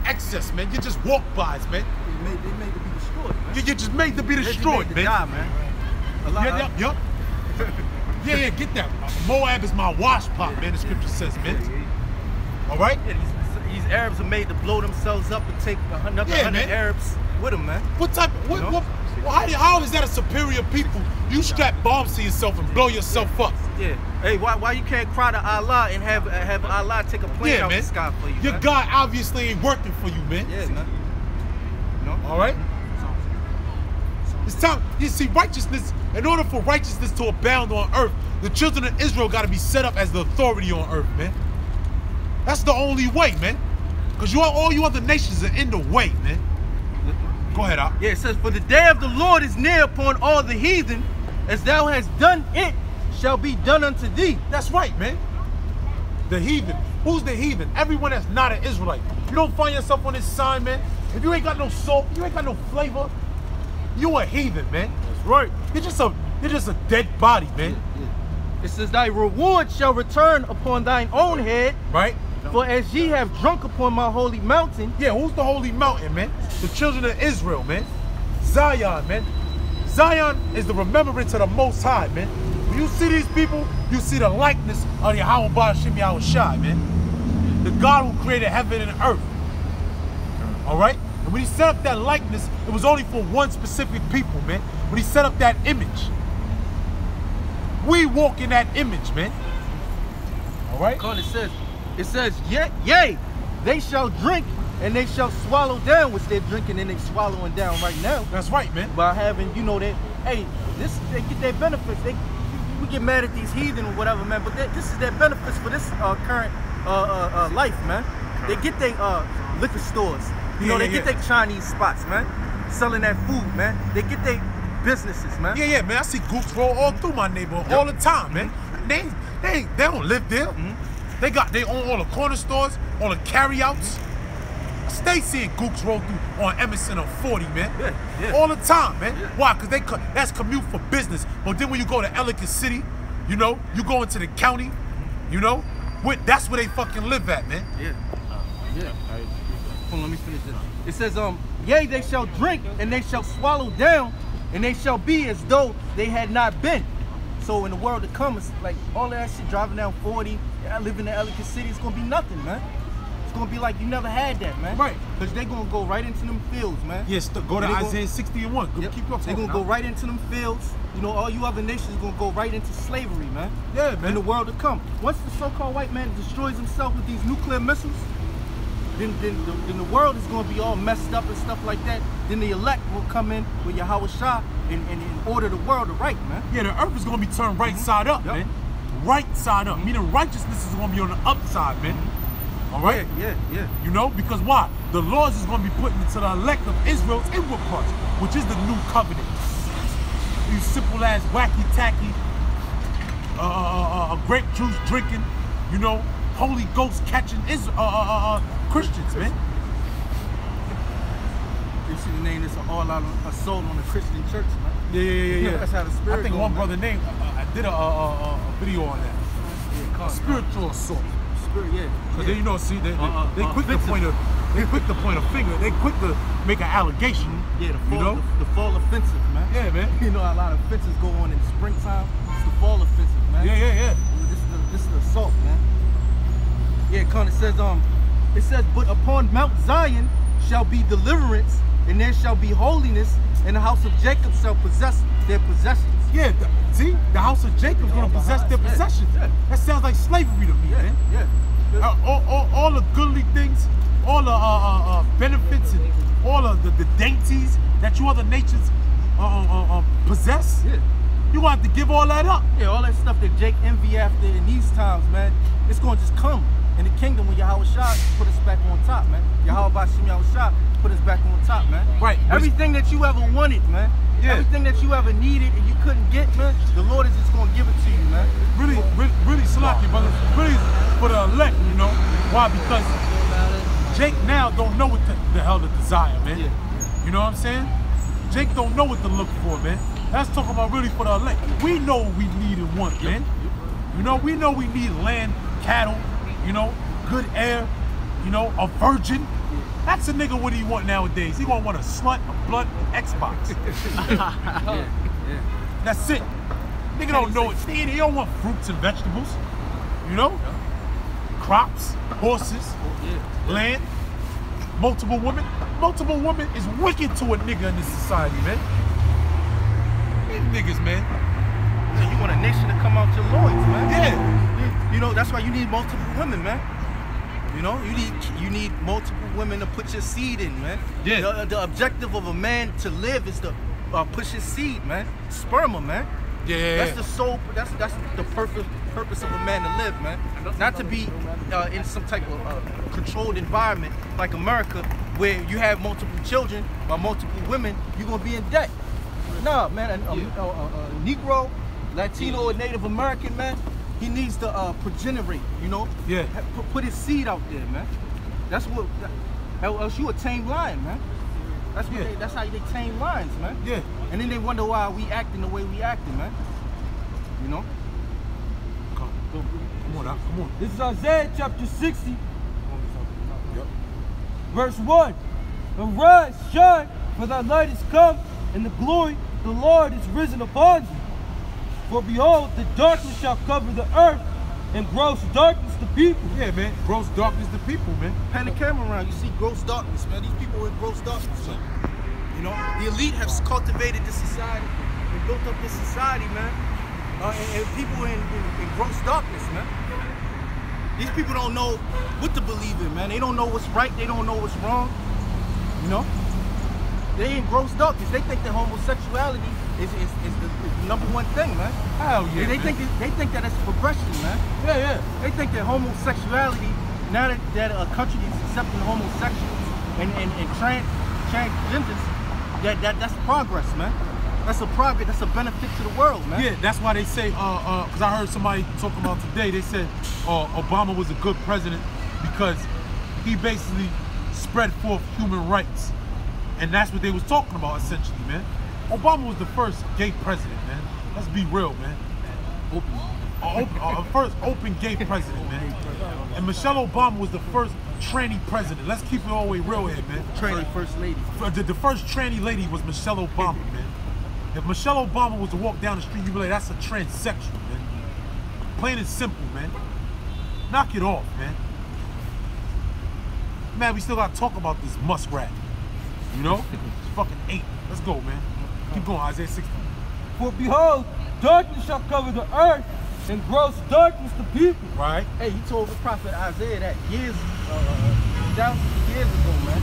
excess, man. You're just walk-bys, man. They made to be destroyed, man. You're just made to be destroyed, man. Die, man. Yeah, get that. Moab is my wash pot, man, the scripture says, man. All right? Yeah, these Arabs are made to blow themselves up and take another 100 Arabs with them, man. What type of, how is that a superior people? You strap bombs to yourself and blow yourself up. Yeah. Hey, why you can't cry to Allah and have Allah take a plane out the sky for you, Your man? God obviously ain't working for you, man. Yeah, man. All right? It's time. You see, righteousness, in order for righteousness to abound on earth, the children of Israel got to be set up as the authority on earth, man. That's the only way, man. Because all you other nations are in the way, man. Go ahead, Al. Yeah, it says, for the day of the Lord is near upon all the heathen, as thou hast done it shall be done unto thee. That's right, man. The heathen. Who's the heathen? Everyone that's not an Israelite. You don't find yourself on this sign, man. If you ain't got no salt, you ain't got no flavor, you a heathen, man. That's right. You're just a dead body, man. Yeah. It says, thy reward shall return upon thine own head. Right? For as ye have drunk upon my holy mountain. Yeah, who's the holy mountain, man? The children of Israel, man. Zion, man. Zion is the remembrance of the Most High, man. When you see these people, you see the likeness of the Yahweh Ba'ashim Yahweh Shai, man. The God who created heaven and earth. All right? And when he set up that likeness, it was only for one specific people, man. When he set up that image. We walk in that image, man. All right? It says, yea, they shall drink and they shall swallow down, which they're drinking and they're swallowing down right now. That's right, man. By having, you know, they get their benefits. We get mad at these heathen or whatever, man, but this is their benefits for this current life, man. They get their liquor stores. You know, they get their Chinese spots, man. Selling that food, man. They get their businesses, man. Yeah, man. I see gooks roll all through my neighborhood all the time, man. They don't live there. They own all the corner stores, all the carryouts. Stay seeing gooks roll through on Emerson or 40, man. Yeah. All the time, man. Yeah. Why? Because that's commute for business. But then when you go to Ellicott City, you know, you go into the county, you know, that's where they fucking live at, man. Yeah. Hold on, let me finish this. It says, yea, they shall drink and they shall swallow down and they shall be as though they had not been. So in the world to come, it's like all that shit, driving down 40, living in Ellicott City, it's gonna be nothing, man. It's gonna be like you never had that, man. Right. Because they're gonna go right into them fields, man. Yes, go to Isaiah 60:1. Yep. Keep up. They're gonna go right into them fields. You know, all you other nations are gonna go right into slavery, man. Yeah, man. In the world to come. Once the so-called white man destroys himself with these nuclear missiles, then the world is gonna be all messed up and stuff like that. Then the elect will come in with Yahweh Shah and order the world to right, man. Yeah, the earth is gonna be turned right side up, man. Right side up. Meaning righteousness is gonna be on the upside, man. All right? Yeah. You know, because why? The laws is going to be put into the elect of Israel's inward parts, which is the new covenant. You simple ass wacky tacky, grape juice drinking, you know, Holy Ghost catching Christians, man. You see the name, this all out assault on the Christian church, man. Yeah. That's how the spirit I think go, one man. brother named, I did a video on that. Yeah, Spiritual assault. Yeah. Cause they, you know, see, they quick to point a finger. They quick to make an allegation. Yeah, the fall offensive, man. Yeah, man. You know, a lot of offenses go on in the springtime. It's the fall offensive, man. Yeah. This is the assault, man. Yeah, it says, It says, but upon Mount Zion shall be deliverance, and there shall be holiness, and the house of Jacob shall possess their possessions. Yeah, see, the house of Jacob's gonna possess their possessions. Yeah. That sounds like slavery to me, man. Yeah. All the goodly things, all the benefits, and all of the dainties that you other nations possess. Yeah. You want to give all that up. Yeah, all that stuff that Jake envy after in these times, man, it's gonna just come in the kingdom when Yahweh Shah put us back on top, man. Yahweh Bashim Yahweh Shah put us back on top, man. Right. Everything that you ever wanted, man. Yeah. Everything that you ever needed and you couldn't get, man, the Lord is just gonna give it to you, man. Really Salaki, brother. Really for the elect, you know. Why? Because Jake now don't know what the hell to desire, man. Yeah. You know what I'm saying? Jake don't know what to look for, man. That's talking about really for the elect. We know what we need and want, man. You know, we know we need land, cattle, you know, good air, you know, a virgin. That's a nigga what he want nowadays. He gonna want a slut, a blunt, an Xbox. That's it. Nigga don't know it. He don't want fruits and vegetables. You know? Crops, horses, land, multiple women. Multiple women is wicked to a nigga in this society, man. These niggas, man. So you want a nation to come out your loins, man. Yeah. You know, that's why you need multiple women, man. You know, you need multiple women to put your seed in, man. Yeah. The objective of a man to live is to push his seed, man. Sperma, man. Yeah. That's the soul. That's the purpose of a man to live, man. Not to be in some type of controlled environment like America, where you have multiple children by multiple women. You're gonna be in debt. Nah, man. A Negro, Latino, or Native American, man. He needs to progenerate, you know? Yeah. Put his seed out there, man. That's what, else you a tame lion, man. That's what that's how they tame lions, man. Yeah. And then they wonder why we acting the way we acting, man. You know? Come on, now, come on. This is Isaiah chapter 60, verse 1. Arise, shine, for thy light is come, and the glory of the Lord is risen upon you. For behold, the darkness shall cover the earth, and gross darkness the people. Yeah, man. Gross darkness the people, man. Pan the camera around, you see gross darkness, man. These people in gross darkness, man. You know, the elite have cultivated this society and built up this society, man. And people in gross darkness, man. These people don't know what to believe in, man. They don't know what's right. They don't know what's wrong. You know, they in gross darkness. They think that homosexuality is the number one thing, man. Hell yeah. They think that it's progression, man. Yeah. They think that homosexuality, now that a country is accepting homosexuals and transgenders, that's progress, man. That's a progress. That's a benefit to the world, man. Yeah, that's why they say, because I heard somebody talking about today, they said Obama was a good president because he basically spread forth human rights. And that's what they was talking about, essentially, man. Obama was the first gay president, man. Let's be real, man. First open gay president, man. And Michelle Obama was the first tranny president. Let's keep it all the way real here, man. Tranny first lady. The first tranny lady was Michelle Obama, man. If Michelle Obama was to walk down the street, you'd be like, that's a transsexual, man. Plain and simple, man. Knock it off, man. Man, we still gotta talk about this muskrat. You know? It's fucking 8. Let's go, man. Keep going, Isaiah 60. For behold, darkness shall cover the earth, and gross darkness the people. Right? Hey, he told the prophet Isaiah that thousands of years ago, man.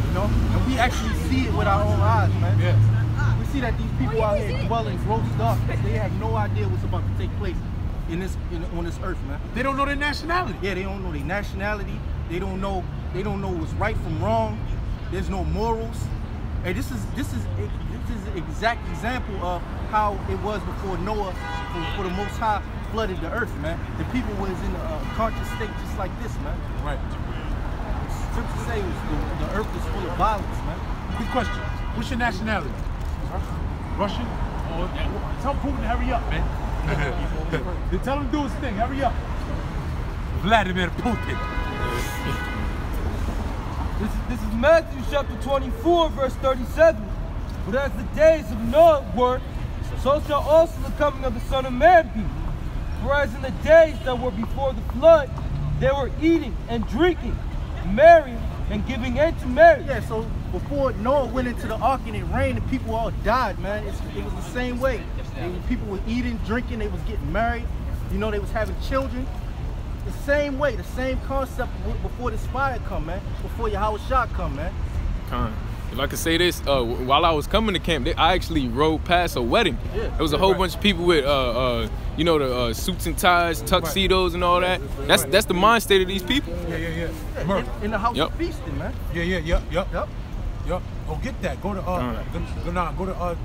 You know? And we actually see it with our own eyes, man. Yeah. We see that these people out here dwell in gross darkness. They have no idea what's about to take place on this earth, man. They don't know their nationality. Yeah, they don't know their nationality. They don't know what's right from wrong. There's no morals. Hey, this is an exact example of how it was before Noah, for the Most High flooded the earth, man. The people was in a conscious state just like this, man. Right. Scripture say the earth is full of violence, man. Good question. What's your nationality? Russian? Oh, tell Putin to hurry up, man. Tell him to do his thing. Hurry up. Vladimir Putin. This is Matthew chapter 24, verse 37. But as the days of Noah were, so shall also the coming of the Son of Man be. For as in the days that were before the flood, they were eating and drinking, marrying and giving in to marriage. Yeah, so before Noah went into the ark and it rained and people all died, man, it was the same way. People were eating, drinking, they was getting married, you know, they was having children. The same way, the same concept before this fire come, man. Before Yahweh Shah come, man. If I could say this, while I was coming to camp, I actually rode past a wedding. Yeah, there was a whole bunch of people with, you know, the suits and ties, tuxedos and all that. That's the mind state of these people. Yeah. In the house of feasting, man. Yep. Go get that. Go to go to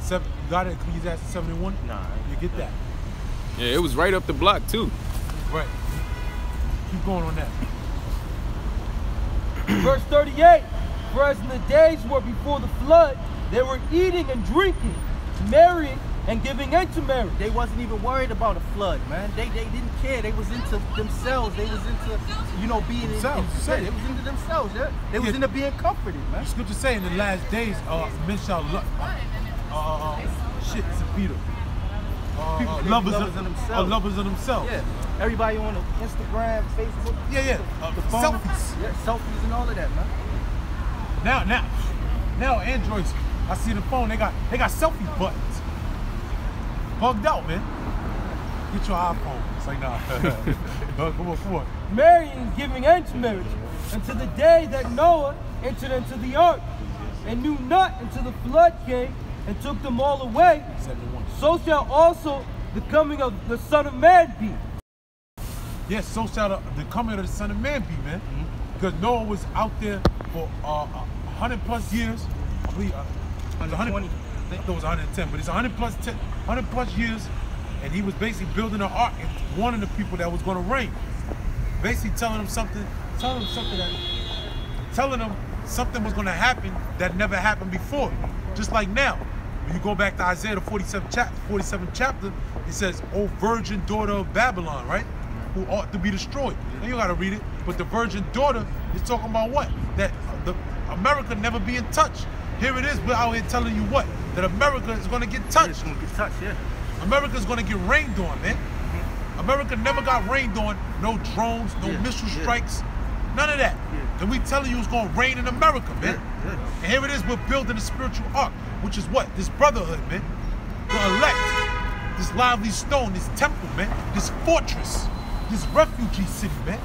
7. You got it, Ecclesiastes 7:1. Nah, you get that. Yeah, it was right up the block too. Right. Keep going on that. Verse 38. For as in the days were before the flood, they were eating and drinking, marrying and giving into marriage. They wasn't even worried about a flood, man. They didn't care. They was into themselves. They was into, you know, being themselves. They was into themselves. Yeah? They was into being comforted, man. The scripture say in the last days, men shall love. Shit, it's a Peter. Lovers of themselves. Lovers of themselves. Yeah. Everybody on the Instagram, Facebook. The phone. Selfies. Yeah, selfies and all of that, man. Now Androids, I see the phone, they got selfie buttons. Bugged out, man. Get your iPhone. It's like, nah. Come on. Marrying and giving into marriage, until the day that Noah entered into the ark, and knew not until the flood came and took them all away. 71. So shall also the coming of the Son of Man be. Yes, so shall the coming of the Son of Man be, man. Because Noah was out there for 100 plus years. I believe 120. I thought it was 110, but it's 100 plus years, and he was basically building an ark and warning the people that was going to rain. Basically telling them something was going to happen that never happened before. Just like now, when you go back to Isaiah the 47th chapter, it says, "O virgin daughter of Babylon," right? Who ought to be destroyed. And you got to read it, but the virgin daughter is talking about what? That America never be in touch. Here it is, we're out here telling you what? That America is going to get touched. It's going to get touched, yeah. America is going to get rained on, man. America never got rained on. No drones, no missile strikes, none of that. And we telling you it's going to rain in America, man. And here it is, we're building a spiritual ark, which is what? This brotherhood, man. The elect, this lively stone, this temple, man. This fortress, this refugee city, man.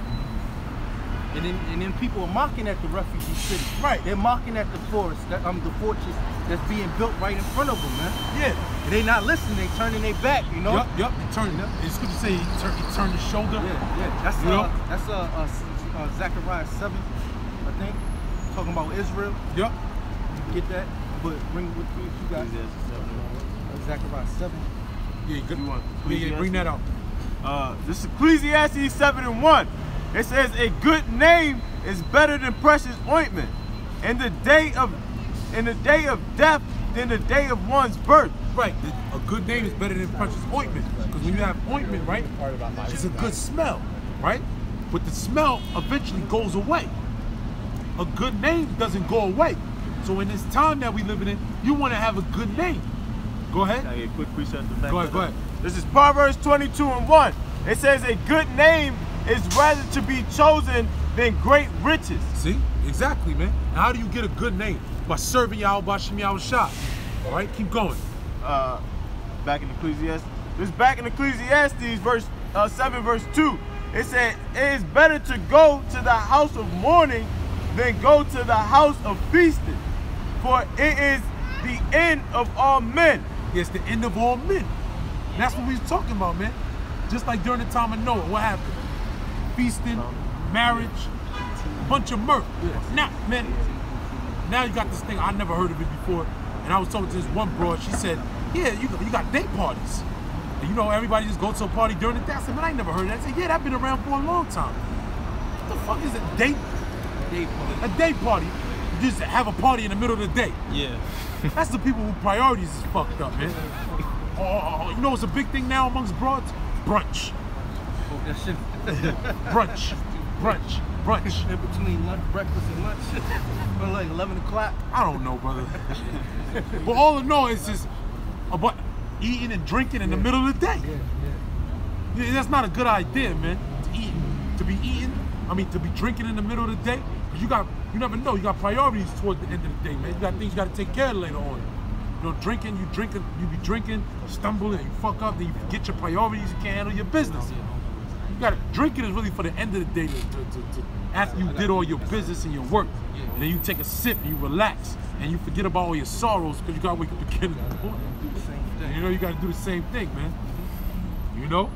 And then people are mocking at the refugee city. Right. They're mocking at the forest, the fortress that's being built right in front of them, man. Yeah. And they not listening, they turning their back, you know? Yup, they turning. It's good to say he turned his shoulder. Yeah. That's Zechariah 7, I think, talking about Israel. Yup. You get that? But bring it with you guys. Zechariah 7. Yeah, good one. Yeah, bring that out. This is Ecclesiastes 7:1. It says, "A good name is better than precious ointment, in the day of death than the day of one's birth." Right. A good name is better than precious ointment, because when you have ointment, right, it's a good smell, right? But the smell eventually goes away. A good name doesn't go away. So in this time that we living in, you want to have a good name. Go ahead. Can I get a quick precept to back Go that up? ahead. This is Proverbs 22:1. It says, "A good name is rather to be chosen than great riches." See? Exactly, man. And how do you get a good name? By serving Yahweh Shem Yahweh Shah. All right, keep going. Back in Ecclesiastes. This is back in Ecclesiastes 7 verse 2. It said, "It is better to go to the house of mourning than go to the house of feasting, for it is the end of all men." It's the end of all men. And that's what we was talking about, man. Just like during the time of Noah, what happened? Feasting, marriage, a bunch of mirth. Now, man, now you got this thing, I never heard of it before. And I was talking to this one broad, she said, "Yeah, you got day parties. And you know, everybody just goes to a party during the day." I said, "Man, I ain't never heard of that." I said, "Yeah, that's been around for a long time." What the fuck is a day party? A day party. You just have a party in the middle of the day. Yeah. That's the people whose priorities is fucked up, man. You know what's a big thing now amongst broads? Brunch. Oh, that shit. Brunch. In between lunch, breakfast and lunch. For like 11 o'clock. I don't know, brother. But all in all, it's just about eating and drinking in the middle of the day. Yeah, that's not a good idea, man. To be eating I mean, to be drinking in the middle of the day, because you never know, you got priorities towards the end of the day, man. You got things you got to take care of later on. You know, you be drinking, stumble, and you fuck up, then you forget your priorities, you can't handle your business. You got drinking is really for the end of the day, to after you did all your business and your work, and then you take a sip and you relax, and you forget about all your sorrows because you got to wake up again in the morning. You know, you got to do the same thing, man. You know?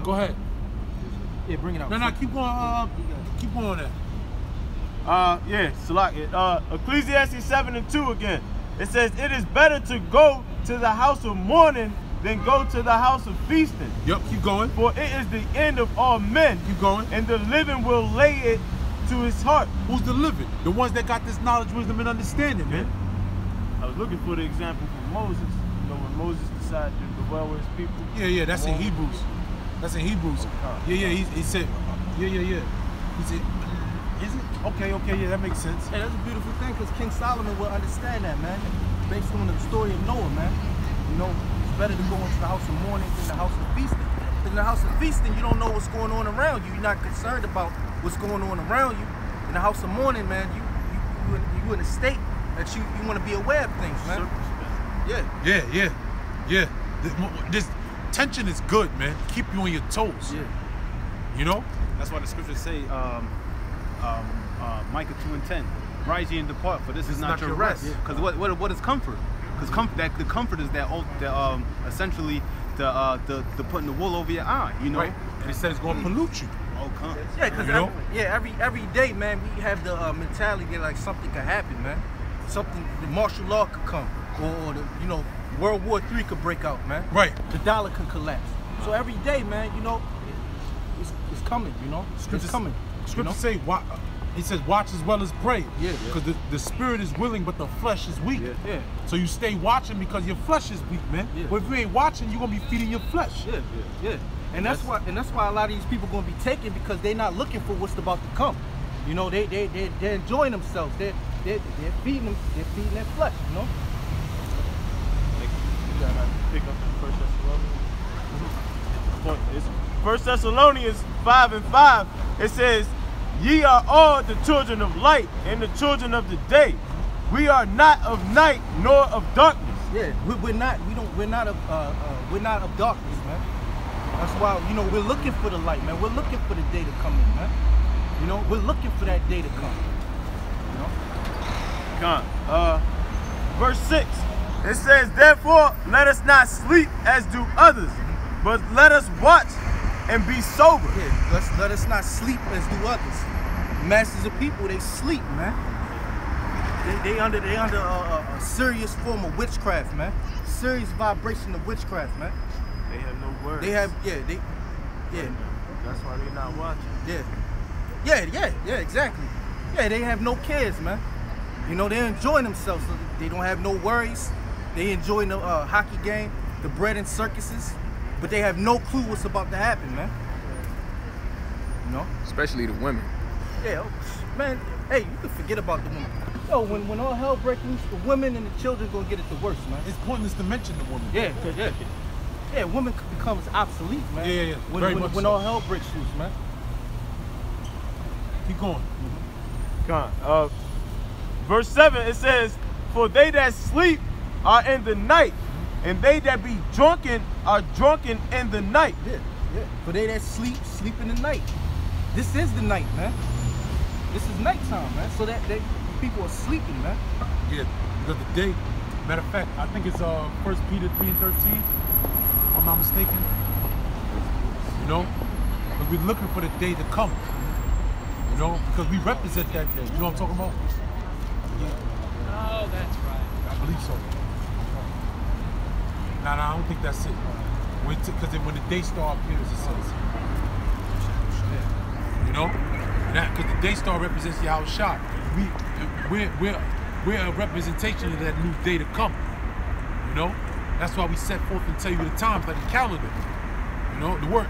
Go ahead. Yeah, bring it out. No, keep going there. Ecclesiastes 7:2 again. It says, it is better to go to the house of mourning than go to the house of feasting. Yep, keep going. For it is the end of all men. Keep going. And the living will lay it to his heart. Who's the living? The ones that got this knowledge, wisdom, and understanding, man. I was looking for the example from Moses. You know, when Moses decided to dwell with his people. Yeah, that's in Hebrews. That's in Hebrews. Yeah, he said, yeah. He said, is it? Okay, yeah, that makes sense. Hey, that's a beautiful thing, because King Solomon will understand that, man. Based on the story of Noah, man. You know, it's better to go into the house of mourning than the house of feasting. In the house of feasting, you don't know what's going on around you. You're not concerned about what's going on around you. In the house of mourning, man, you in a state that you want to be aware of things, man. Yeah. This tension is good, man. Keep you on your toes. Yeah. You know? That's why the scriptures say, Micah 2:10, rise ye and depart, for this is not your rest. Because what is comfort? Because the comfort is essentially the putting the wool over your eye. You know, right. And it said it's going to pollute you. Oh, come. Yeah, because every day, man, we have the mentality that like something could happen, man. Something, the martial law could come, or the, World War III could break out, man. Right. The dollar could collapse. So every day, man, it's coming, It's coming. Scripture say, it says, watch as well as pray. Yeah. Because the spirit is willing, but the flesh is weak. Yeah. So you stay watching because your flesh is weak, man. Yeah. But if you ain't watching, you're gonna be feeding your flesh. Yeah. And that's why a lot of these people gonna be taken, because they're not looking for what's about to come. They're enjoying themselves. They're feeding their flesh, You gotta pick up 1 Thessalonians 5:5. It says, ye are all the children of light and the children of the day. We are not of night nor of darkness. Yeah, we're not of darkness, man. That's why, we're looking for the light, man. We're looking for the day to come in, man. We're looking for that day to come. Verse 6. It says, therefore, let us not sleep as do others, but let us watch and be sober. Yeah, let us not sleep as do others. Masses of people, they sleep, man. They under a serious form of witchcraft, man. Serious vibration of witchcraft, man. They have no words. They have, That's why they're not watching. Yeah, exactly. Yeah, they have no cares, man. They're enjoying themselves. They don't have no worries. They enjoy the hockey game, the bread and circuses, but they have no clue what's about to happen, man. Especially the women. Yeah, man. Hey, you can forget about the women. Yo, when all hell breaks loose, the women and the children gonna get it the worst, man. It's pointless to mention the woman. Yeah, women becomes obsolete, man. Yeah. When all hell breaks loose, man. Keep going. Verse 7, it says, for they that sleep are in the night, and they that be drunken are drunken in the night. Yeah. For they that sleep in the night. This is the night, man. This is nighttime, man. So that people are sleeping, man. Yeah, because the day, matter of fact, I think it's 1 Peter 3:13, if I'm not mistaken. Because we're looking for the day to come. Because we represent that day. You know what I'm talking about? Oh, that's right. I believe so. No, I don't think that's it. Because when the day star appears, it says. Because the day star represents Yahweh Shah. We're a representation of that new day to come. That's why we set forth and tell you the times, like a calendar. The word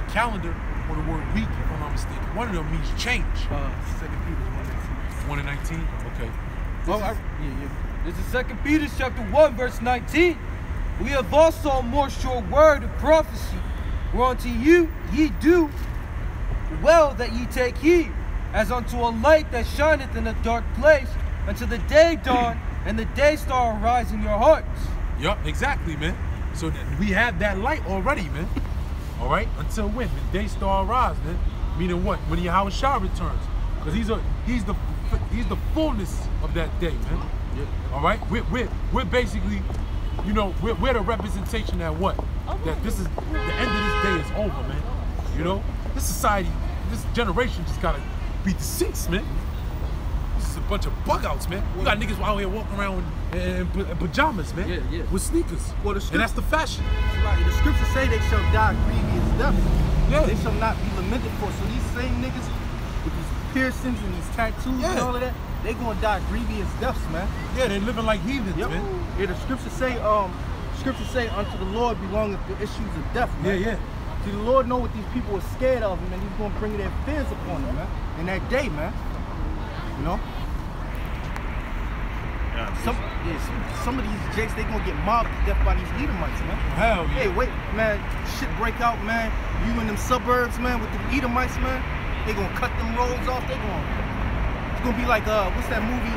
calendar or the word week, if I'm not mistaken, one of them means change. 2 Peter 1:19. Okay. This is 2 Peter chapter 1, verse 19. We have also a more sure word of prophecy, whereunto you ye do well that ye take heed, as unto a light that shineth in a dark place, until the day dawn and the day star arise in your hearts. Yup, exactly, man. So we have that light already, man. All right, until when? The day star arise, man. Meaning what? When Yahweh Shah returns, because he's the fullness of that day, man. Yeah. All right, we're basically, you know, we're the representation that what? That this is the end of this day is over, man. You know, this society, this generation just gotta be deceased, man. This is a bunch of bug outs, man. We got niggas out here walking around in pajamas, man. Yeah. With sneakers. Well, and that's the fashion. Right. The scriptures say they shall die grievous deaths. Yeah. They shall not be lamented for. So these same niggas with these piercings and these tattoos and all of that, they gonna die grievous deaths, man. Yeah, they living like heathens, man. Yeah, the scriptures say unto the Lord belongeth the issues of death, man. Yeah. See, the Lord know what these people are scared of, and he's gonna bring their fears upon them, man. In that day, man. You know? Some of these jakes, they gonna get mobbed to death by these Edomites, man. Hell yeah. Hey, wait, man, shit break out, man. You in them suburbs, man, with the Edomites, man. They gonna cut them roads off. It's gonna be like what's that movie?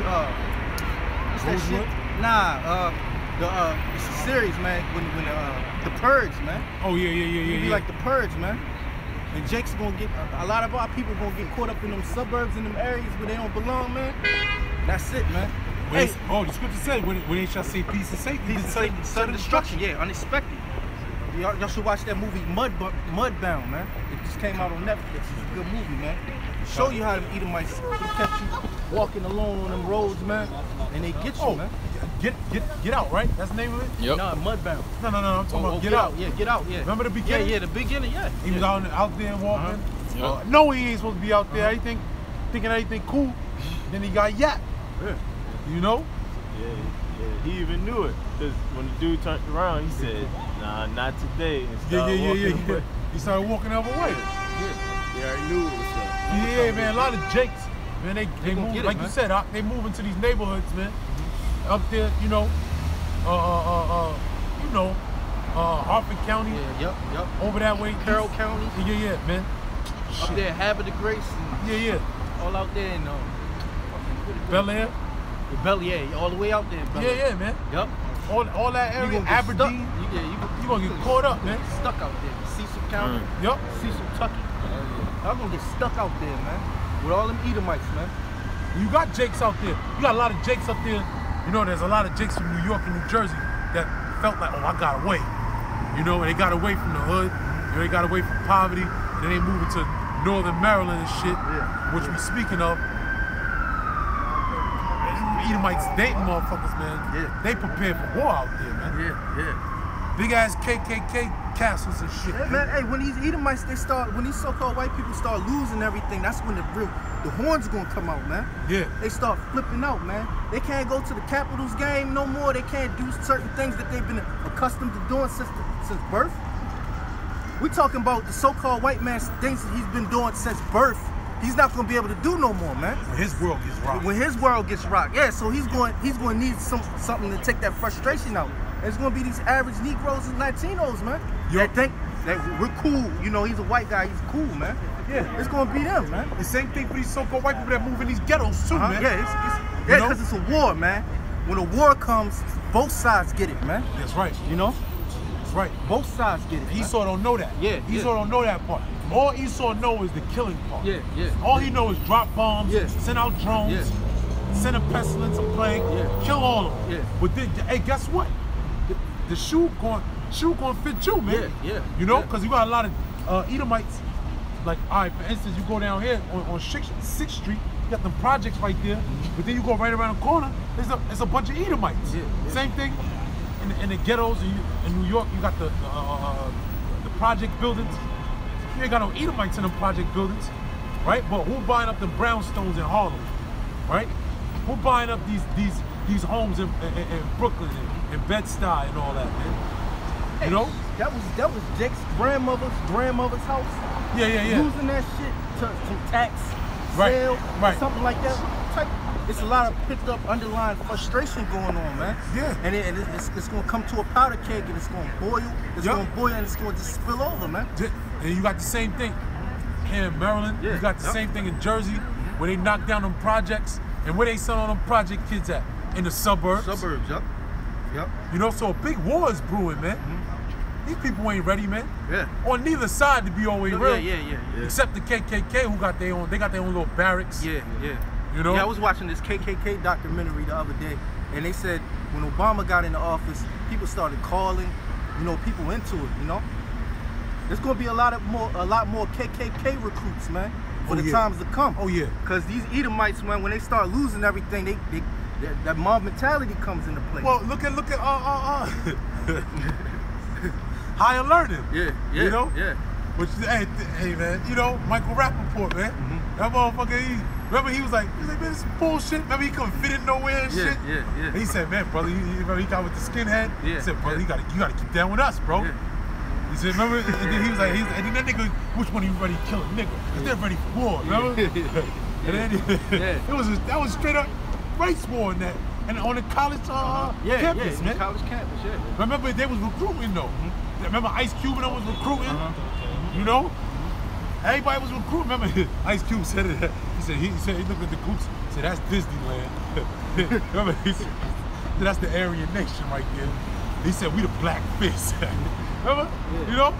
What's that shit? Nah, it's a series, man. When the Purge, man. Oh yeah. It'll be like the Purge, man. And Jake's gonna get a lot of our people gonna get caught up in them suburbs, in them areas where they don't belong, man. That's it, man. Hey, the scripture said when they shall say peace and safety, peace and safety, sudden destruction. Yeah, unexpected. Y'all should watch that movie Mudbound, man. It just came out on Netflix. It's a good movie, man. Show you how them Edomites catch you walking alone on them roads, man, and they get you, man. Get out, right? That's the name of it? Yep. No, Mudbound. No. I'm talking about Get Out. Yeah, Get Out. Yeah. Remember the beginning? Yeah, the beginning. Yeah. He was out there walking. Yep. No, he ain't supposed to be out there. Thinking everything cool. Then he got yapped. Yeah. You know? Yeah. He even knew it, because when the dude turned around, he said, "Nah, not today." And He started walking the other way. He already knew what was up. Yeah, man. A lot of jakes, man. They move, like you said, they move into these neighborhoods, man. Up there, you know, Hartford County. Yeah, yep. Over that way. Herald County. Yeah, man. Up there, Havre de Grace. Yeah. All out there in Bel Air. Yeah, all the way out there. Yeah, man. Yep. All that area, Aberdeen. You gonna get caught up, man. Stuck out there. Cecil County. Yep. Cecil, Tucky. Y'all gonna get stuck out there, man. With all them Edomites, man. You got jakes out there. You got a lot of jakes up there. You know, there's a lot of jakes from New York and New Jersey that felt like, oh, I got away. You know, and they got away from the hood. You know, they got away from poverty. And then they moved into Northern Maryland and shit, which we speaking of. Edomites dating motherfuckers, man. Yeah. They prepared for war out there, man. Yeah. Big ass KKK castles and shit. Yeah, man. Hey, when these Edomites, when these so-called white people start losing everything, that's when the horns are gonna come out, man. Yeah. They start flipping out, man. They can't go to the Capitals game no more. They can't do certain things that they've been accustomed to doing since birth. We talking about the so-called white man's things that he's been doing since birth. He's not gonna be able to do no more, man. When his world gets rocked. When his world gets rocked, yeah. So he's going to need something to take that frustration out. And it's gonna be these average Negroes and Latinos, man. That think that we're cool. You know, he's a white guy. He's cool, man. Yeah. It's gonna be them, man. The same thing for these so-called white people that move in these ghettos too, man. Yeah, because it's a war, man. When a war comes, both sides get it, man. That's right. You know. That's right. Both sides get it. Esau don't know that. Yeah. Esau don't know that part. All Esau know is the killing part. Yeah. All he know is drop bombs, send out drones, send a pestilence, a plague, kill all of them. Yeah. But then, hey, guess what? The shoe gonna fit you, man. Yeah. You know, because you got a lot of Edomites. Like, all right, for instance, you go down here on 6th Street, you got them projects right there, but then you go right around the corner, there's a bunch of Edomites. Same thing in the ghettos in New York, you got the project buildings. You ain't got no Edomites in them project buildings, right? But who buying up the brownstones in Harlem, right? Who buying up these homes in Brooklyn and Bed-Stuy and all that, man? You know? That was Jake's grandmother's house. Yeah. Losing that shit to tax, sale, or something like that. It's a lot of picked up underlying frustration going on, man. Yeah. And it's gonna come to a powder keg and it's gonna boil. It's gonna boil and it's gonna just spill over, man. And you got the same thing. here in Maryland. You got the same thing in Jersey, where they knock down them projects. And where they sell all them project kids at? In the suburbs. Suburbs, yep. You know, so a big war is brewing, man. These people ain't ready, man. Yeah. On neither side, to be always real. Yeah. Except the KKK, who got their own. They got their own little barracks. Yeah. You know. Yeah, I was watching this KKK documentary the other day, and they said when Obama got into office, people started calling, you know, people into it. You know, there's gonna be a lot more KKK recruits, man, for the times to come. Oh yeah. Cause these Edomites, man, when they start losing everything, that mob mentality comes into play. Well, look at higher learning. Yeah. You know. Yeah. Which, hey man, you know, Michael Rappaport, man. That motherfucker, remember he was like, man, this is bullshit. Remember he couldn't fit in nowhere and shit. Yeah. And he said, man, brother, remember he got with the skinhead. Yeah. He said, brother, you gotta keep down with us, bro. Yeah. He said, remember, and then he was like, and then that nigga, which one are you ready to kill a nigga? Cause they're ready for war, remember? And then that was straight up race war in that, and on the college campus, man. College campus, Remember they was recruiting though. Remember Ice Cube and them was recruiting. You know, everybody was recruiting. Remember Ice Cube said it. He said he looked at the groups. He said that's Disneyland. Remember he said that's the Aryan nation right there. He said we the Black Fist. Remember? You know?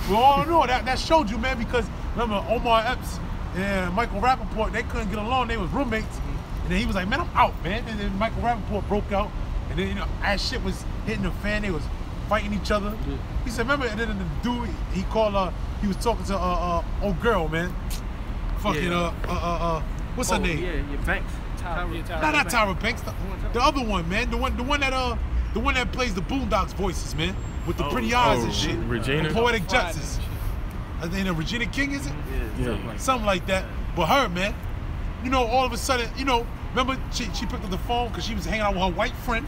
Well, I don't know. That showed you, man, because remember Omar Epps and Michael Rappaport, they couldn't get along. They was roommates. And then he was like, man, I'm out, man. And then Michael Rappaport broke out. And then, you know, as shit was hitting the fan, they was fighting each other. Yeah. He said, remember, and then the dude, he called, he was talking to old girl, man. Fucking, what's her name? Yeah, Banks. Not Tyra Banks. The other one, man. The one that plays the Boondocks voices, man. With the pretty eyes and shit. Regina. Poetic Justice. I think Regina King, is it? Yeah. Something like that. But her, man, you know, all of a sudden, you know, remember she picked up the phone because she was hanging out with her white friend.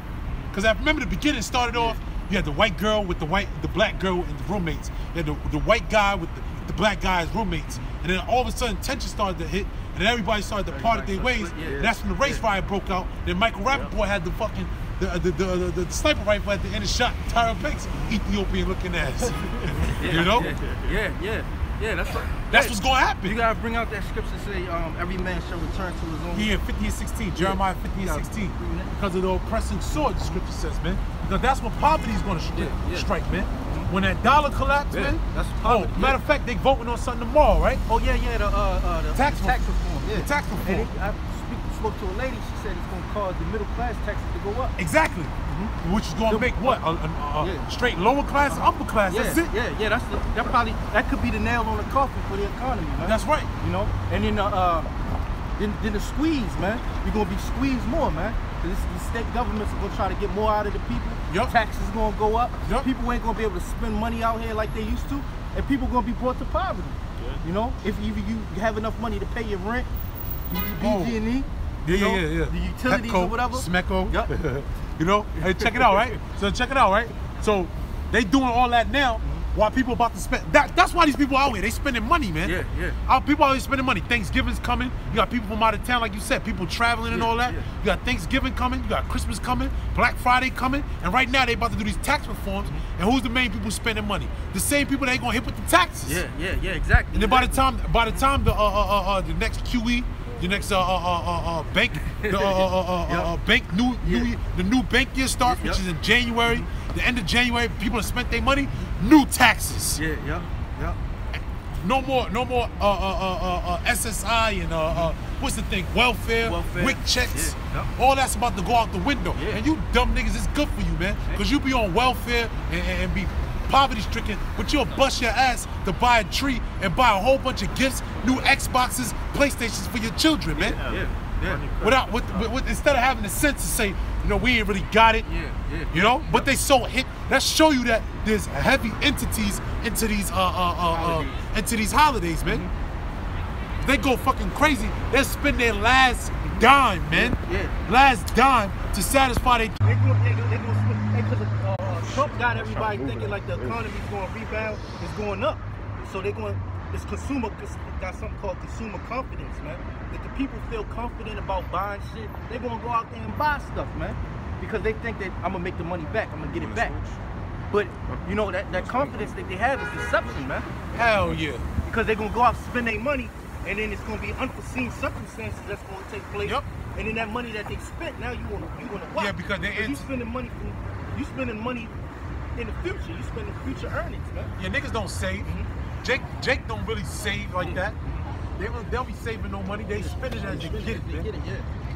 Because I remember the beginning started off, you had the white girl with the black girl and the roommates. You had the white guy with the black guy as roommates. And then all of a sudden tension started to hit, and then everybody started to part their ways. And that's when the race riot broke out. Then Michael Rappaport had the fucking the sniper rifle at the end of shot Tyra Banks, Ethiopian looking ass. You know? Yeah, that's what's gonna happen. You gotta bring out that scripture and say, every man shall return to his own. Yeah, 50 and 16, Jeremiah 50 and 16. Because of the oppressing sword, the scripture says, man. Because that's what poverty is gonna strike, man. When that dollar collapses, man. That's poverty. Matter of fact, they voting on something tomorrow, right? Oh yeah, the tax reform. Yeah. The tax reform. And I spoke to a lady. She said it's gonna cause the middle class taxes to go up. Exactly. Which is gonna make what? A straight lower class, upper class. That's it. Yeah. That could be the nail on the coffin for the economy, man. That's right. You know, and then the squeeze, man. We're gonna be squeezed more, man. Because the state governments are gonna try to get more out of the people. Yep. Taxes gonna go up. Yep. People ain't gonna be able to spend money out here like they used to, and people gonna be brought to poverty. You know, if you have enough money to pay your rent, BG&E. The utilities Petco, or whatever. Smecco. Yep. You know, hey, check it out, right? So they doing all that now while people about to spend. That's why these people out here, they spending money, man. Yeah. People out here spending money. Thanksgiving's coming. You got people from out of town, like you said, people traveling and all that. Yeah. You got Thanksgiving coming. You got Christmas coming. Black Friday coming. And right now they about to do these tax reforms. And who's the main people spending money? The same people they gonna hit with the taxes. Yeah, exactly. And then by the time the next QE, the next bank, the new bank year starts, which is in January. The end of January, people have spent their money. New taxes. Yeah. No more SSI and what's the thing? Welfare. WIC checks. All that's about to go out the window. And you dumb niggas, it's good for you, man, because you be on welfare and be poverty stricken, but you'll bust your ass to buy a tree and buy a whole bunch of gifts, new Xboxes, PlayStations for your children, man. Without instead of having the sense to say, you know, we ain't really got it. You know, but they so hit. That show you that there's heavy entities into these holidays, man. They go fucking crazy. They spend their last dime, man. Last dime to satisfy their. Trump got everybody thinking like the economy's going to rebound, it's going up. So they're going, it's got something called consumer confidence, man. If the people feel confident about buying shit, they're going to go out there and buy stuff, man. Because they think that I'm going to make the money back, I'm going to get it back. But, you know, that confidence that they have is deception, man. Hell yeah. because they're gonna go out and spend their money, and then it's gonna be unforeseen circumstances that's gonna take place. Yep. And then that money that they spent, now you wanna watch. Yeah, because you spending money in the future. You spending future earnings, man. Yeah, niggas don't save. Jake don't really save like that. They'll be saving no money. They spend it as they get it, man.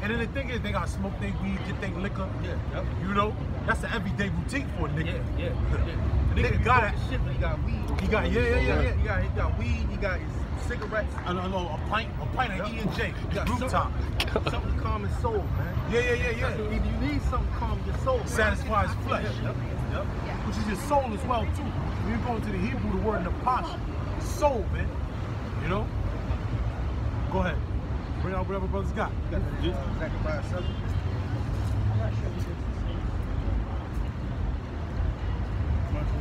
And then the thing is, they gotta smoke their weed, get their liquor. Yeah. You know, that's the everyday routine for a nigga. Yeah. The nigga got it. Shit, but he got weed. He got He got weed. He got his cigarettes. A pint of E&J. Rooftop. Something to calm his soul, man. Yeah. You need something to calm your soul. Satisfy his flesh. Yep. Which is your soul as well too. When you go into the Hebrew, the word napash, soul, man. You know? Go ahead. Bring out whatever brothers got. Zechariah 7.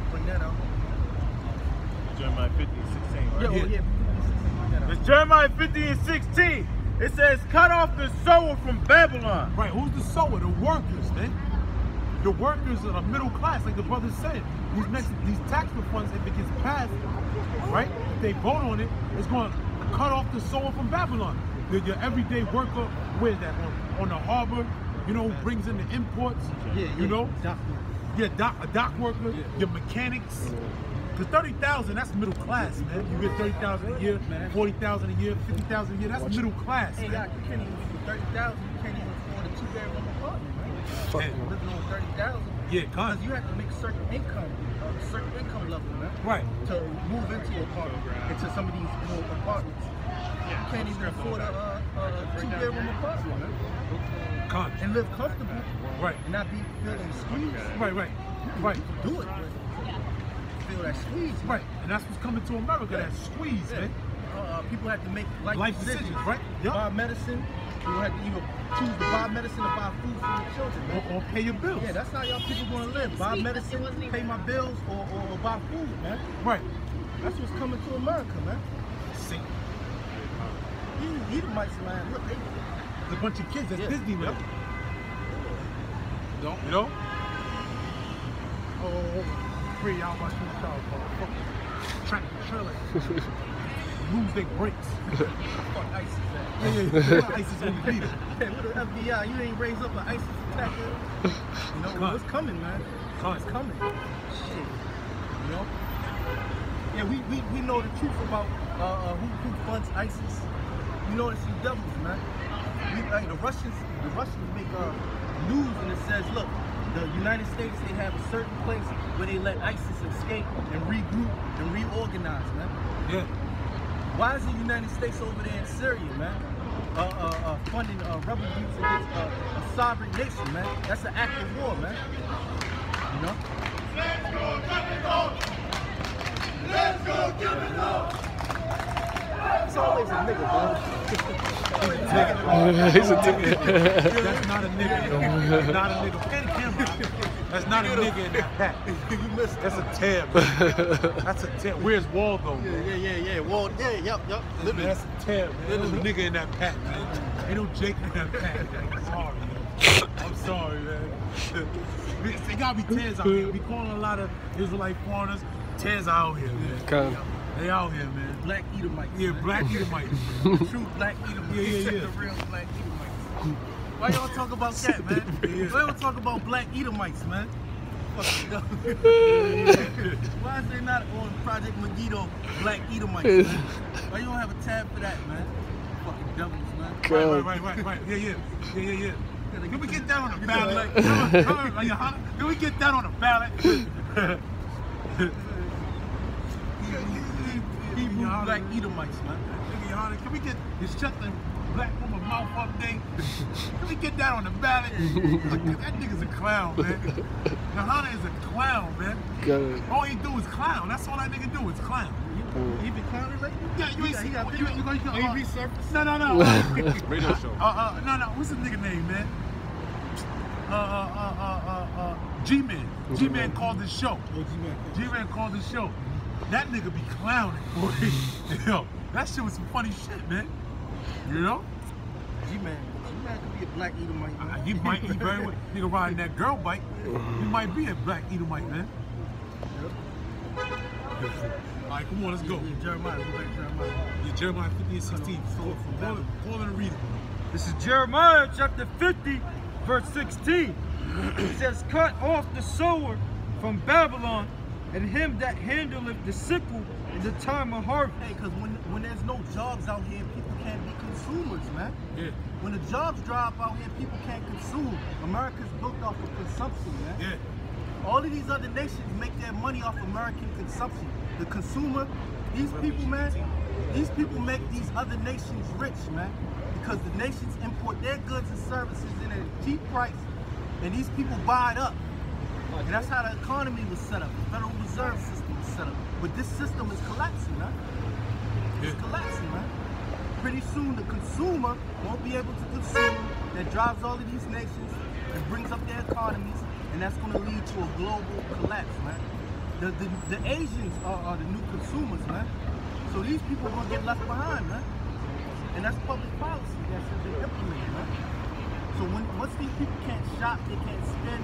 Bring that out. Jeremiah 50 and 16, right? Yeah. It's Jeremiah 50 and 16. It says, cut off the sower from Babylon. Right, who's the sower? The workers, man. The workers are the middle class, like the brothers said. These tax refunds, if it gets passed, right? If they vote on it, it's going to cut off the sower from Babylon. Your everyday worker, where's that? On the harbor, you know, who brings in the imports, you know? A dock worker, your mechanics. Because 30,000, that's middle class, man. You get 30,000 a year, 40,000 a year, 50,000 a year, that's middle class, Hey, man. you can't even afford 30,000, you can't even afford a 2-bedroom apartment, man. Living on 30,000. Yeah, because you have to make a certain income level, man. Right. To move into some of these apartments. You can't even afford a 2-bedroom apartment, man. And live comfortable. Right. And not be feeling squeezed. Right. Do it, but feel that squeeze. Right. And that's what's coming to America, that squeeze, man. People have to make life decisions, right? Yep. Buy medicine. You have to either choose to buy medicine or buy food for your children, man. Or pay your bills. Yeah, that's how y'all people gonna live. Buy medicine, pay my bills, or buy food, man. Right. That's what's coming to America, man. See. Edomites, man. Look, there's a bunch of kids. That's Disneyland. Yep. You know? Oh, pray y'all watch this dog, motherfucker. Track the trailer. Lose their brakes. Fuck ISIS, man. Yeah. ISIS on the leader. Hey, what the FBI? You ain't raised up an ISIS attacker. You know, what's coming, man? It's coming. Shit. You know? Yeah, we know the truth about who funds ISIS. We know it's some devils, man. The Russians make news and it says, look, the United States, they have a certain place where they let ISIS escape and regroup and reorganize, man. Yeah. Why is the United States over there in Syria, man? Funding rebel groups against a sovereign nation, man? That's an act of war, man. You know? Let's go, give it up! It's always a nigga, bro. He's a nigga. That's not a nigga, yo. That's not a nigga. Pay the camera. That's not a nigga in that pack. You missed it. That's a tab. That's a tab. Where's Waldo? Yeah. Waldo. Yeah, yep. That's a tab, man. There's a nigga in that pack, man. Ain't no Jake in that pack, man. Sorry, man. I'm sorry, man. They gotta be Tans out here. We calling a lot of Israelite foreigners Tans out here, man. They out here, man. Black Edomites. Yeah, Black Edomites. True Black Edomites. Yeah. The real Black Edomites. Why y'all talk about that, man? Why y'all talk about Black Edomites, man? Why is they not on Project Megiddo Black Edomites, man? Why you don't have a tab for that, man? Fucking devils, man. Right. Yeah. Can we get that on the ballot? Can we get that on the ballot? Hebrew Black Edomites, man. Can we get this shut the black woman mouth update? Can we get that on the ballot? That nigga's a clown, man. Johanna is a clown, man. All he do is clown. That's all that nigga do is clown. He been clowning lately? Yeah, you ain't seen that. You resurfaced? No. Radio show. No. What's the nigga name, man? G-Man. G-Man called this show. G-Man called this show. That nigga be clowning, boy. Yo, that shit was some funny shit, man. You know? G-Man could be a Black Edomite, man. He might be very well. Nigga riding that girl bike. He might be a Black Edomite, man. right, come on, let's go. Yeah, Jeremiah, go back to Jeremiah. Yeah, Jeremiah 50 and 16. Call and read it. This is Jeremiah chapter 50, verse 16. It says, cut off the sower from Babylon, and him that handleth the sickle in the time of harvest. Hey, because when there's no jobs out here, people can't be consumers, man. Yeah. When the jobs dry up out here, people can't consume. America's built off of consumption, man. Yeah. All of these other nations make their money off American consumption. The consumer, these people, man, these people make these other nations rich, man. Because the nations import their goods and services in a cheap price, and these people buy it up. And that's how the economy was set up. The Federal Reserve System was set up. But this system is collapsing, man. It's collapsing, man. Pretty soon the consumer won't be able to consume. That drives all of these nations and brings up their economies, and that's going to lead to a global collapse, man. The Asians are the new consumers, man. So these people are going to get left behind, man. And that's public policy that should be implemented, man. So once these people can't shop, they can't spend,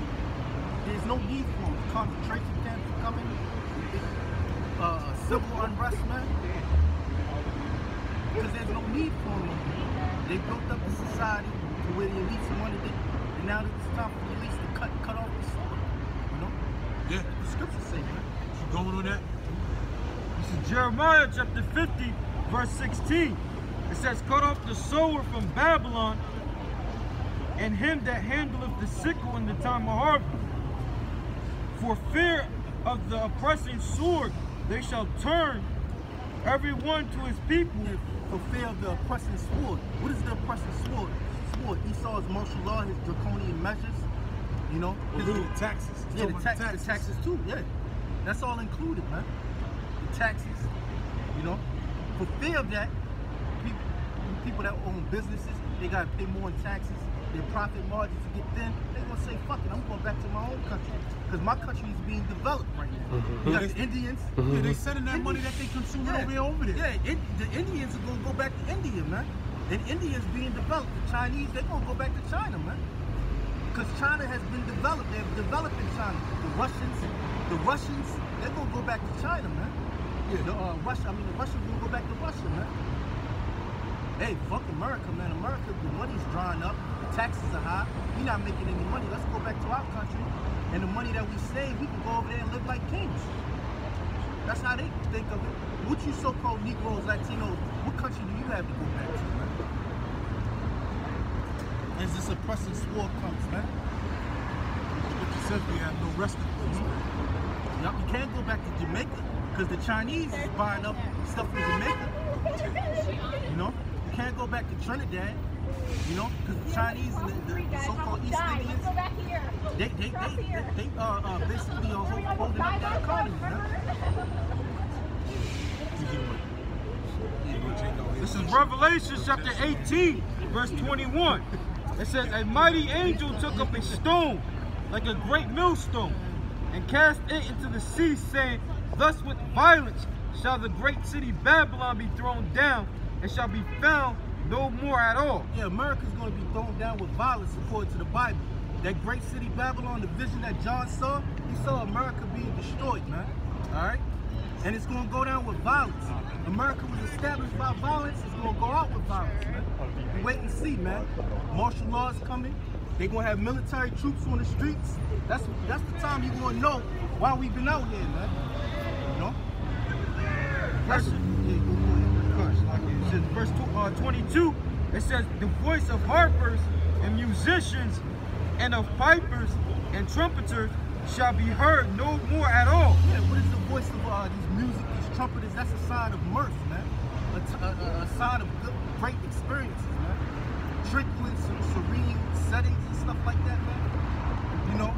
there's no need for them. Concentration camps are coming, civil unrest, man. Because there's no need for them. They built up a society to where the elites wanted it, and now it's time for the elites to cut off the sword. You know? Yeah. The scriptures say, man. You going on that? This is Jeremiah chapter 50, verse 16. It says, cut off the sower from Babylon, and him that handleth the sickle in the time of harvest. For fear of the oppressing sword, they shall turn every one to his people. For fear of the oppressing sword. What is the oppressing sword? Esau's martial law, his draconian measures, you know? The taxes. Yeah, the taxes too, yeah. That's all included, man. The taxes, you know? For fear of that, people that own businesses, they gotta pay more in taxes. Their profit margins get thin. They're gonna say, fuck it, I'm going back to my own country. Because my country is being developed right now. You got the Indians. Yeah, they sending that money that they consume over there. Yeah, the Indians are gonna go back to India, man. And India is being developed. The Chinese, they're gonna go back to China, man. Because China has been developed. They're developing China. The Russians, they're gonna go back to China, man. Yeah. The Russians gonna go back to Russia, man. Hey, fuck America, man. America, the money's drying up. The taxes are high. We're not making any money. Let's go back to our country. And the money that we save, we can go over there and live like kings. That's how they think of it. What you so-called Negroes, Latinos, what country do you have to go back to, man? As this oppressive sword comes, man. But you said we have no resting place, man. Yep, you can't go back to Jamaica because the Chinese is buying up stuff from Jamaica. You know? You can't go back to Trinidad. You know, because the Chinese and the so-called East Indians, they basically are holding up their economy, man. This is Revelation chapter 18, verse 21. It says, a mighty angel took up a stone, like a great millstone, and cast it into the sea, saying, thus with violence shall the great city Babylon be thrown down, and shall be found no more at all. Yeah, America's going to be thrown down with violence according to the Bible. That great city Babylon, the vision that John saw, he saw America being destroyed, man. All right? And it's going to go down with violence. America was established by violence. It's going to go out with violence, man. You wait and see, man. Martial law is coming. They're going to have military troops on the streets. That's the time you're going to know why we've been out here, man. You know? Verse 22, it says, the voice of harpers and musicians and of pipers and trumpeters shall be heard no more at all. Yeah, what is the voice of these music, these trumpeters? That's a sign of mirth, man. A sign of good, great experiences, man. Tranquil, serene settings and stuff like that, man. You know,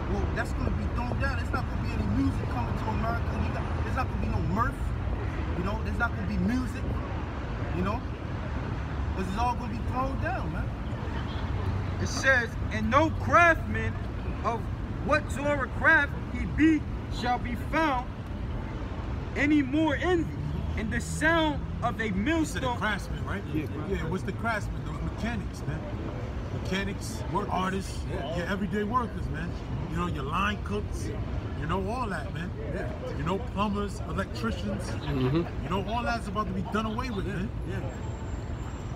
well, that's going to be thrown down. There's not going to be any music coming to America. There's not going to be no mirth. You know, there's not going to be music. You know, because it's all going to be thrown down, man. It says, and no craftsman of whatsoever craft he be shall be found any more in thee. And the sound of a millstone. The craftsman, right? Yeah. What's the craftsman? Those mechanics, man. mechanics, artists, your everyday workers, man. You know, your line cooks, you know, all that, man. You know, plumbers, electricians, you know, all that's about to be done away with, man.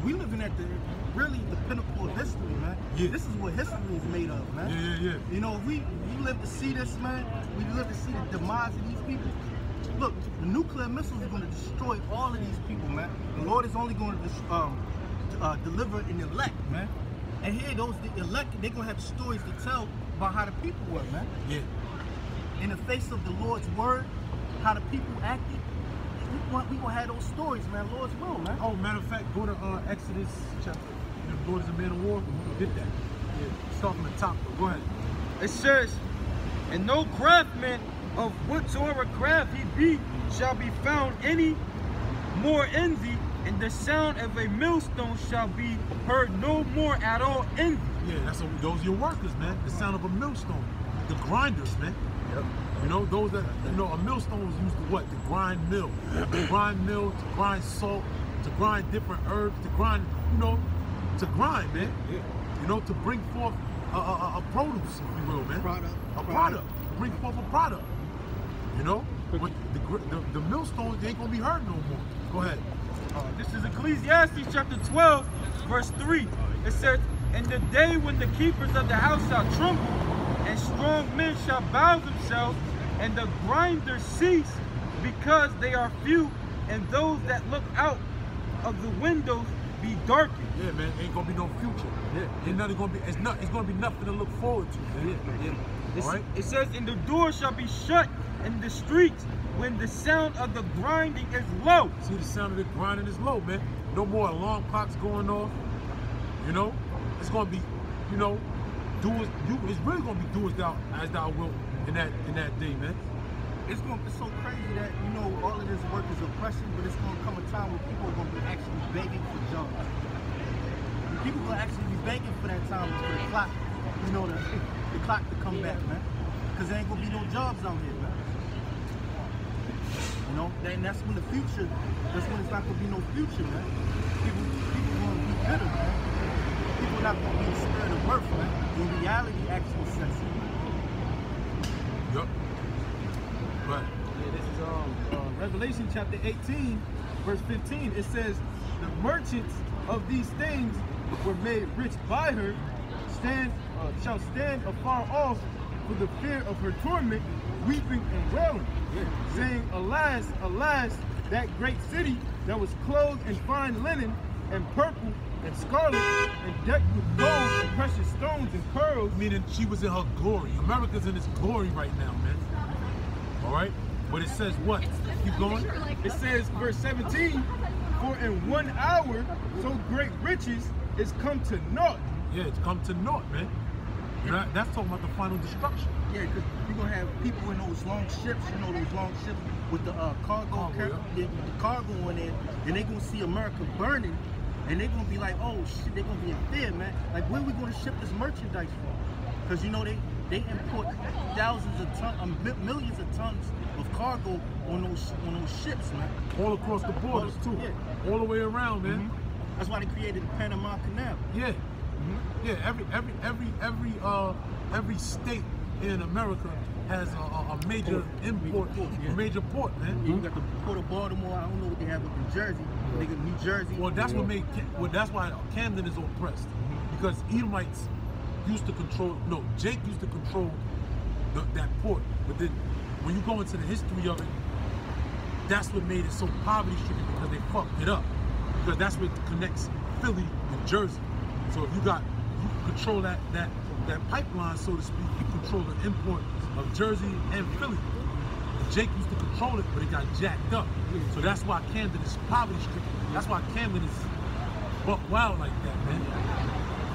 We living at really the pinnacle of history, man. This is what history is made of, man. You know, we live to see this, man. We live to see the demise of these people. Look, the nuclear missiles are going to destroy all of these people, man. The Lord is only going to deliver an elect, man. And here, the elect, they're going to have stories to tell about how the people were, man. In the face of the Lord's word, how the people acted, we gonna have those stories, man. Lord's will, man. Oh, matter of fact, go to Exodus chapter. The Lord is a man of war. We did that. Start from the top. Go ahead. It says, and no craftsman of whatsoever craft he be shall be found any more envy, and the sound of a millstone shall be heard no more at all envy. Those are your workers, man. The sound of a millstone. The grinders, man. You know, those that, you know, a millstone was used to what? To grind mill. To grind mill, to grind salt, to grind different herbs, to grind, you know, to grind, man. You know, to bring forth a produce, if you will, man. A product. Bring forth a product. You know? But the millstones, they ain't gonna be heard no more. Go ahead. This is Ecclesiastes chapter 12, verse 3. It says, in the day when the keepers of the house shall tremble, and strong men shall bow themselves, and the grinders cease, because they are few, and those that look out of the windows be darkened. Yeah, man, ain't gonna be no future. Ain't nothing gonna be. It's gonna be nothing to look forward to, man. All right. It says, and the door shall be shut in the streets when the sound of the grinding is low. See, the sound of the grinding is low, man. No more alarm clocks going off. You know, it's gonna be, you know, it's really gonna be do as thou wilt in that day, man. It's so crazy that, you know, all of this work is oppression, but it's gonna come a time when people are gonna be actually begging for jobs. People are gonna actually be begging for that time for the clock, you know, the clock to come back, man. Because there ain't gonna be no jobs out here, man. You know, and that's when that's when it's not gonna be no future, man. People gonna be bitter, man. People not gonna be in the spirit of birth, man. When reality actually sets in. Right. This is Revelation chapter 18, verse 15. It says, the merchants of these things were made rich by her, shall stand afar off for the fear of her torment, weeping and wailing, saying, alas, alas, that great city that was clothed in fine linen and purple and scarlet and decked with gold and precious stones and pearls. Meaning she was in her glory. America's in its glory right now, man. All right? But it says what? Keep going. It says, verse 17, for in 1 hour so great riches is come to naught. Yeah, it's come to naught, man. That's talking about the final destruction. Yeah, because you're going to have people in those long ships, you know, those long ships with the cargo the cargo in there, and they're going to see America burning, and they're going to be like, oh shit, they're going to be in fear, man. Like, where are we going to ship this merchandise from? Because, you know, they import thousands of tons, millions of tons of cargo on those ships, man. All across the borders, too. Yeah. All the way around, man. That's why they created the Panama Canal. Yeah. Yeah, every state in America has a major import, a major port, man. You got the Port of Baltimore. I don't know what they have up in Jersey. Nigga, New Jersey. Well, that's that's why Camden is oppressed, because Edomites used to control. No, Jake used to control that port. But then, when you go into the history of it, that's what made it so poverty-stricken, because they fucked it up. Because that's what connects Philly and Jersey. So if you control that pipeline, so to speak, you control the import of Jersey and Philly. Jake used to control it, but it got jacked up. So that's why Camden is poverty-stricken. That's why Camden is buck wild like that, man.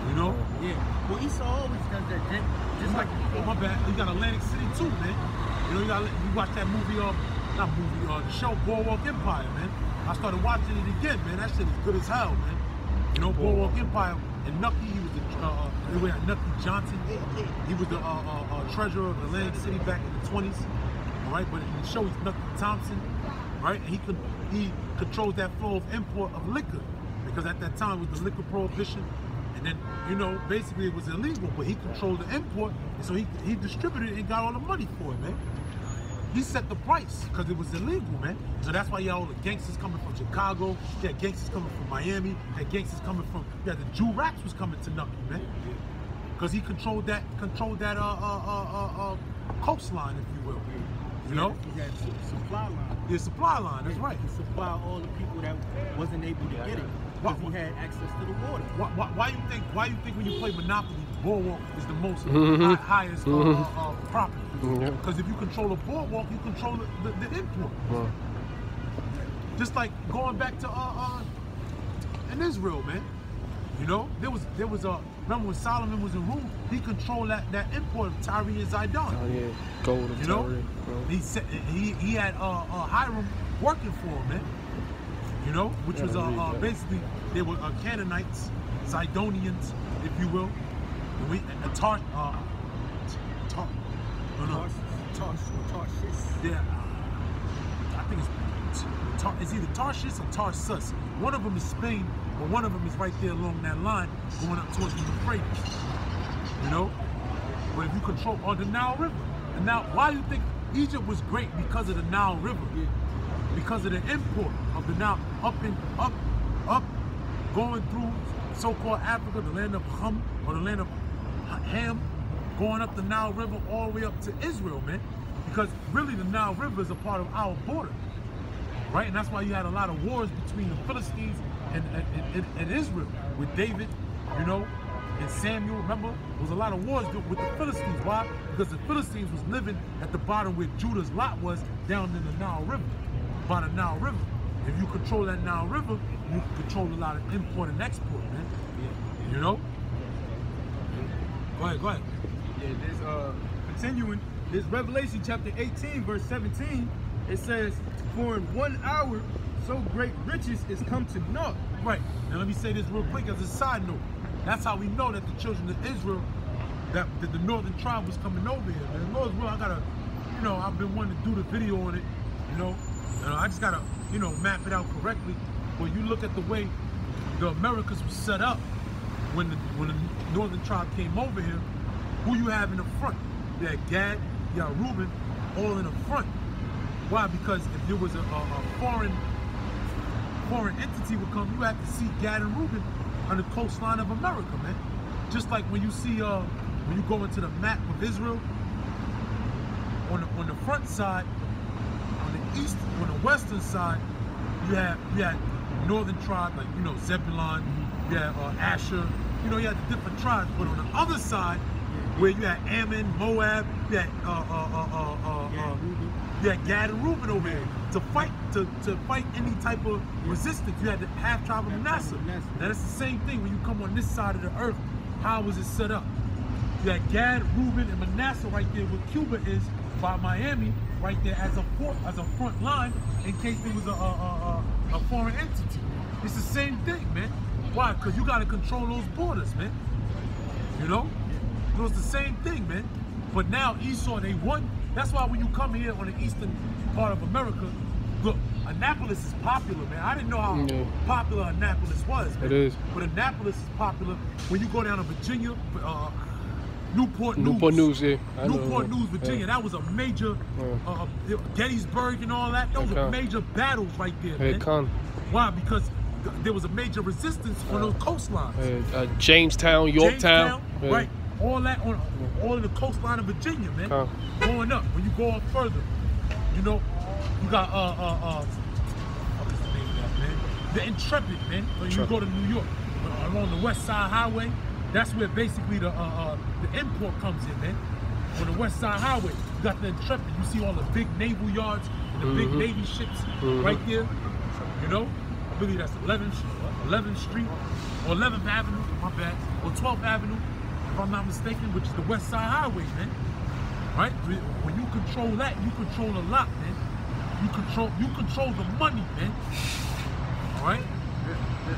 You know? Yeah. Well, Esau always does that, Jake. Just like, oh my bad, you got Atlantic City too, man. You know, you watch that movie, the show Boardwalk Empire, man. I started watching it again, man. That shit is good as hell, man. You know, Boardwalk Empire, and Nucky, he was Nucky Johnson. He was the treasurer of Atlantic City back in the 20s. All right, but in the show, he's Nucky Thompson, right? And he controls that flow of import of liquor, because at that time with the liquor prohibition And then, you know, basically it was illegal, but he controlled the import, and so he distributed it and got all the money for it, man. He set the price because it was illegal, man. So that's why you had all the gangsters coming from Chicago, you had gangsters coming from Miami, you had gangsters coming from, you had the Jew rats was coming to Nucky, man. Because he controlled that coastline, if you will. You know? He had supply line. The supply line, that's right. He supplied all the people that wasn't able to get it. Because he had access to the water. Why you think when you play Monopoly, Boardwalk is the most highest property? Because if you control a boardwalk, you control the import. Just like going back to in Israel, man. You know, there was remember when Solomon was in rule, he controlled that import of Tyre and Zidon. Oh yeah, gold of Tyre. He had Hiram working for him, man. You know, which was basically they were Canaanites, Zidonians, if you will. And Tarshish. Yeah, I think it's either Tarshish or Tarsus. One of them is Spain, but one of them is right there along that line, going up towards the Euphrates. You know, but if you control the Nile River, and now why do you think Egypt was great? Because of the Nile River, because of the import of the Nile up, going through so-called Africa, the land of Ham or the land of Ham, going up the Nile River all the way up to Israel, man. Because really the Nile River is a part of our border, right? And that's why you had a lot of wars between the Philistines and Israel with David, you know, and Samuel. Remember, there was a lot of wars with the Philistines. Why? Because the Philistines was living at the bottom where Judah's lot was, down in the Nile River, by the Nile River. If you control that Nile River, you can control a lot of import and export, man. You know? Go ahead. Yeah, there's continuing. This Revelation chapter 18, verse 17. It says, "For in 1 hour, so great riches is come to naught." Right. Now let me say this real quick as a side note. That's how we know that the children of Israel, that the northern tribe was coming over here. Man, Lord's will, I gotta, you know, I've been wanting to do the video on it. You know, I just gotta, you know, map it out correctly. When you look at the way the Americas was set up when the northern tribe came over here, who you have in the front? You had Gad, you had Reuben, all in the front. Why? Because if there was a foreign entity would come, you had to see Gad and Reuben on the coastline of America, man. Just like when you see when you go into the map of Israel, on the front side, on the western side, you had northern tribes like, you know, Zebulon, you had Asher, you know, you had the different tribes. But on the other side, where you had Ammon, Moab, you had Gad and Reuben over here to fight any type of resistance. You had the half tribe of Manasseh. Now that's the same thing when you come on this side of the earth. How was it set up? You had Gad, Reuben, and Manasseh right there where Cuba is by Miami, right there as a front line in case there was a foreign entity. It's the same thing, man. Why? Because you got to control those borders, man. You know? It was the same thing, man. But now Esau, they won. That's why when you come here on the eastern part of America, look, Annapolis is popular, man. I didn't know how popular Annapolis was, man. It is. But Annapolis is popular. When you go down to Virginia, Newport News, yeah. Newport News, Virginia. That was a major, Gettysburg and all that. Those were major battles right there, man. Why? Because there was a major resistance on those coastlines. Jamestown, Yorktown. Right. All that all in the coastline of Virginia, man. Going up. When you go up further, you know, you got what's the name of that, man? The Intrepid, man. When you go to New York, along the West Side Highway, that's where basically the import comes in, man. On the West Side Highway, you got the Intrepid. You see all the big naval yards and the big Navy ships right there. You know, I believe that's 11th Street or 11th Avenue, my bad, or 12th Avenue, if I'm not mistaken, which is the West Side Highway, man. Right? When you control that, you control a lot, man. You control the money, man. All right?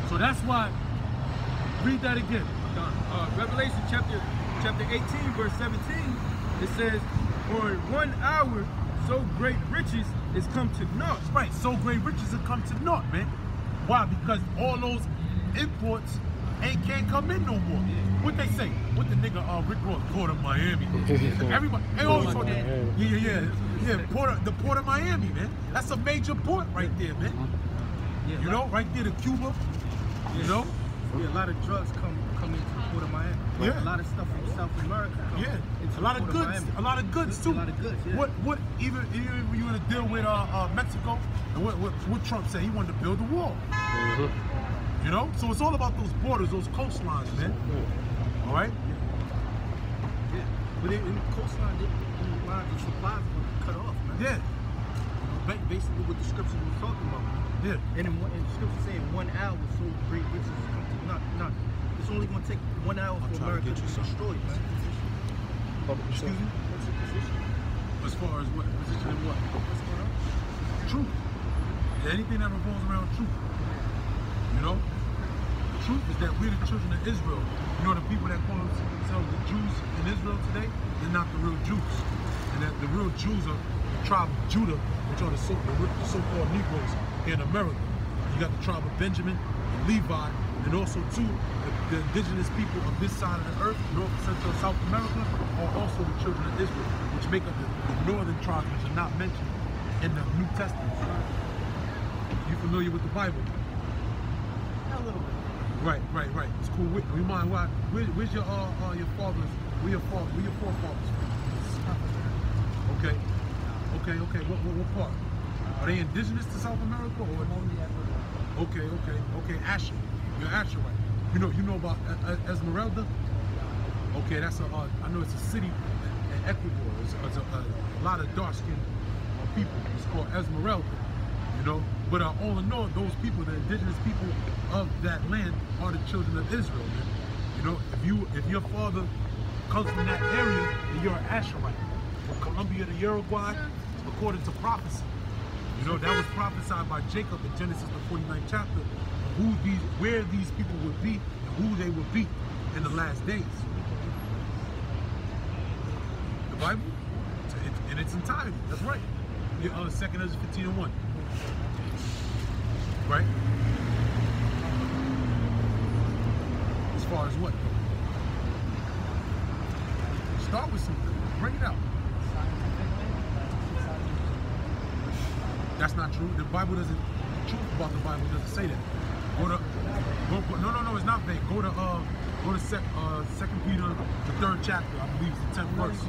So that's why. Read that again. Revelation chapter 18, verse 17. It says, "For in 1 hour, so great riches is come to naught." Right. So great riches have come to naught, man. Why? Because all those imports can't come in no more. What they say? What the nigga Rick Ross, Port of Miami. Everybody, they always talk that. Yeah. The Port of Miami, man. That's a major port right there, man. Yeah, you know, right there to Cuba. You know. Yeah, a lot of drugs come into the Port of Miami. Yeah. A lot of stuff from South America. Into a lot of Port goods. Miami. A lot of goods too. A lot of goods. Yeah. What even when you want to deal with Mexico, and what Trump said, he wanted to build a wall. You know, so it's all about those borders, those coastlines, man. All right. Yeah. But in the coastline, the supplies were cut off, man. Yeah. Basically, what the scriptures were talking about. Man. Yeah. And the scripture saying 1 hour so great riches come to not. It's only going to take 1 hour for America to be destroyed, man. Excuse me. What's your position? As far as what position and what? What's going on? Truth. Yeah, anything that revolves around truth. You know? The truth is that we're the children of Israel. You know, the people that call themselves the Jews in Israel today, they're not the real Jews. And that the real Jews are the tribe of Judah, which are the so-called Negroes here in America. You got the tribe of Benjamin and Levi, and also too, the indigenous people of this side of the earth, North, Central, South America, are also the children of Israel, which make up the northern tribes, which are not mentioned in the New Testament. You familiar with the Bible? A little bit. Right. It's cool. Remind where's your fathers? Where your forefathers from? Okay. What part? Are they indigenous to South America or? Okay. Asher. You're Asherite. You know about Esmeralda? Okay, that's I know it's a city in Ecuador. It's a lot of dark-skinned people. It's called Esmeralda. You know, but all in all, those people, the indigenous people of that land, are the children of Israel. Man. You know, if your father comes from that area, then you're an Asherite. From Colombia to Uruguay, according to prophecy. You know, that was prophesied by Jacob in Genesis the 49th chapter, where these people would be and who they would be in the last days. The Bible, in its entirety. That's right. 2 Ezra 15:1. Right? As far as what? Start with something. Bring it out. That's not true. The Bible doesn't. The truth about the Bible doesn't say that. No, it's not vague. Go to 2 Peter, the 3rd chapter. I believe it's the 10th verse.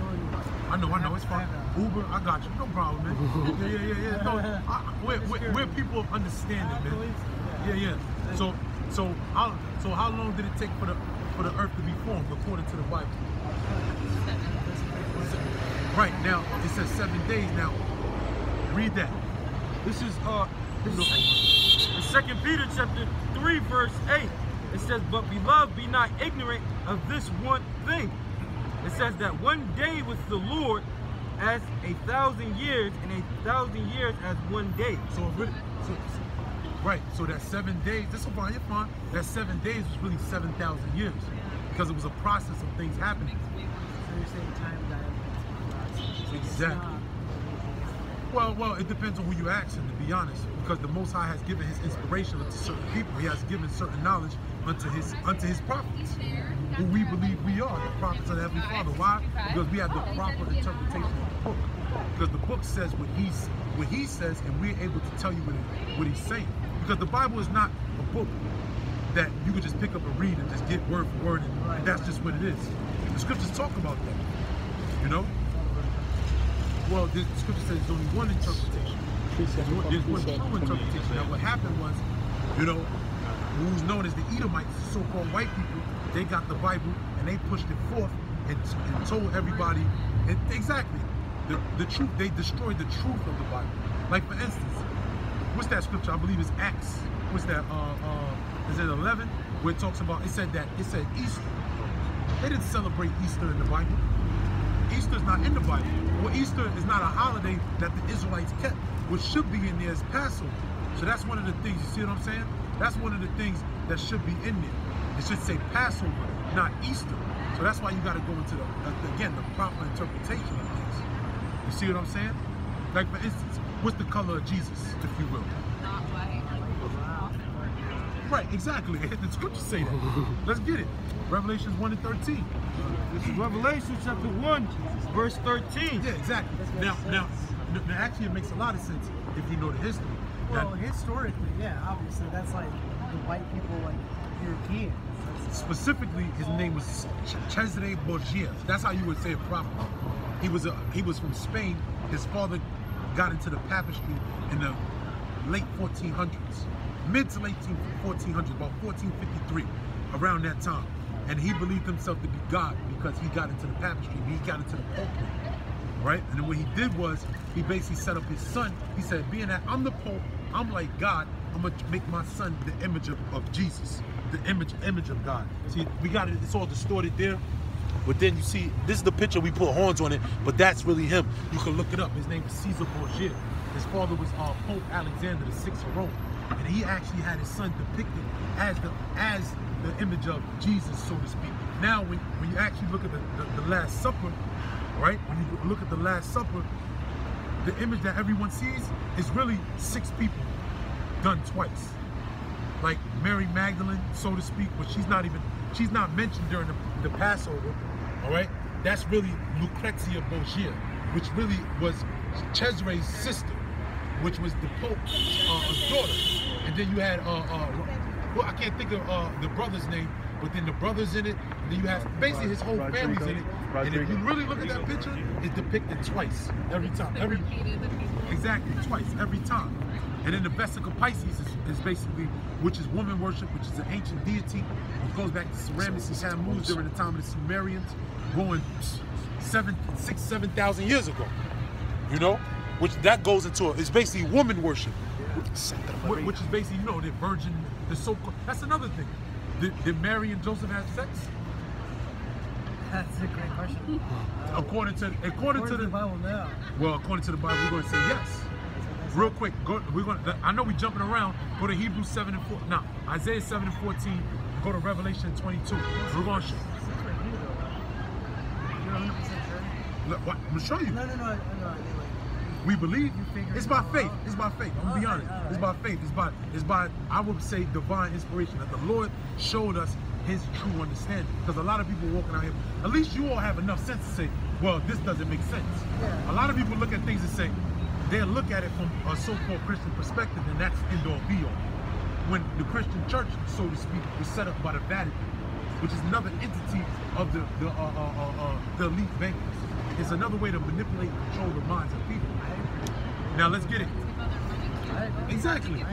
I know. It's fine. Uber, I got you. No problem, man. Yeah. No, we're people of understanding, man. Yeah. So how long did it take for the earth to be formed according to the Bible? Right now, it says 7 days. Now, read that. This is in 2 Peter chapter 3 verse 8. It says, "But beloved, be not ignorant of this one thing." It says that 1 day with the Lord as 1,000 years, and 1,000 years as 1 day. So that 7 days, that's fine, you're fine. That 7 days was really 7,000 years because it was a process of things happening. So you're saying time diameter. Exactly. Well, it depends on who you ask him, to be honest, because the Most High has given his inspiration to certain people. He has given certain knowledge unto his prophets, who we believe we are, the prophets of the Heavenly Father. Why? Because we have the proper interpretation of the book. Because the book says what he says, and we're able to tell you what he's saying. Because the Bible is not a book that you can just pick up and read and just get word for word, and that's just what it is. The scriptures talk about that, you know? Well, the scripture says there's only one interpretation. There's one true interpretation. Now, what happened was, you know, who's known as the Edomites, the so-called white people, they got the Bible and they pushed it forth and told everybody, exactly, the truth. They destroyed the truth of the Bible. Like, for instance, what's that scripture? I believe it's Acts. What's that? Is it 11? Where it talks about, it said Easter. They didn't celebrate Easter in the Bible. Easter's not in the Bible. Well, Easter is not a holiday that the Israelites kept. What should be in there is Passover. So that's one of the things, you see what I'm saying? That's one of the things that should be in there. It should say Passover, not Easter. So that's why you got to go into the proper interpretation of things. You see what I'm saying? Like, for instance, what's the color of Jesus, if you will? Right, exactly. The scriptures say that. Let's get it. Revelations 1 and 13. This is Revelation chapter 1, verse 13. Yeah, exactly. Now, actually, it makes a lot of sense if you know the history. Well, historically, yeah, obviously, that's like the white people, like Europeans. Specifically, his name was Cesare Borgia. That's how you would say it properly. He was from Spain. His father got into the papistry in the late 1400s, mid to late 1400s, about 1453, around that time. And he believed himself to be God because he got into the papistry. He got into the Pope, right? And then what he did was he basically set up his son. He said, being that I'm the Pope, I'm like God, I'm gonna make my son the image of Jesus, the image of God. See, we got it, it's all distorted there. But then you see, this is the picture, we put horns on it, but that's really him. You can look it up. His name is Caesar Borgia. His father was Pope Alexander VI of Rome. And he actually had his son depicted as the image of Jesus, so to speak. Now, when you actually look at the Last Supper, right? When you look at the Last Supper, the image that everyone sees is really 6 people done twice. Like Mary Magdalene, so to speak, but she's not mentioned during the Passover, all right? That's really Lucrezia Borgia, which really was Cesare's sister, which was the Pope's daughter. And then you had, well, I can't think of the brother's name, but then the brother's in it, and then you have basically his whole family's in it. And if you really look at that picture, it's depicted twice, every time. Exactly, twice, every time. And then the Vesica Pisces is basically, which is woman worship, which is an ancient deity, which goes back to Semiramis and Tammuz during the time of the Sumerians, going 7,000 years ago. You know, which that goes into it's basically woman worship, which is basically, you know, the virgin, the so-called. That's another thing. Did Mary and Joseph have sex? That's a great question. According to the Bible, no. Well, according to the Bible, we're going to say yes. Real quick, I know we're jumping around. Go to Hebrews 7 and 4. Now, Isaiah 7 and 14. Go to Revelation 22. We're going to show. I'm going to show you. No. We believe. It's by faith. It's by faith. I'm going to be honest. It's by faith. It's by, I would say, divine inspiration. That the Lord showed us his true understanding. Because a lot of people walking out here, at least you all have enough sense to say, well, this doesn't make sense. A lot of people look at things and say, they'll look at it from a so-called Christian perspective, and that's end-all be-all. When the Christian church, so to speak, was set up by the Vatican, which is another entity of the elite bankers. It's another way to manipulate and control the minds of people. Now let's get it. Exactly.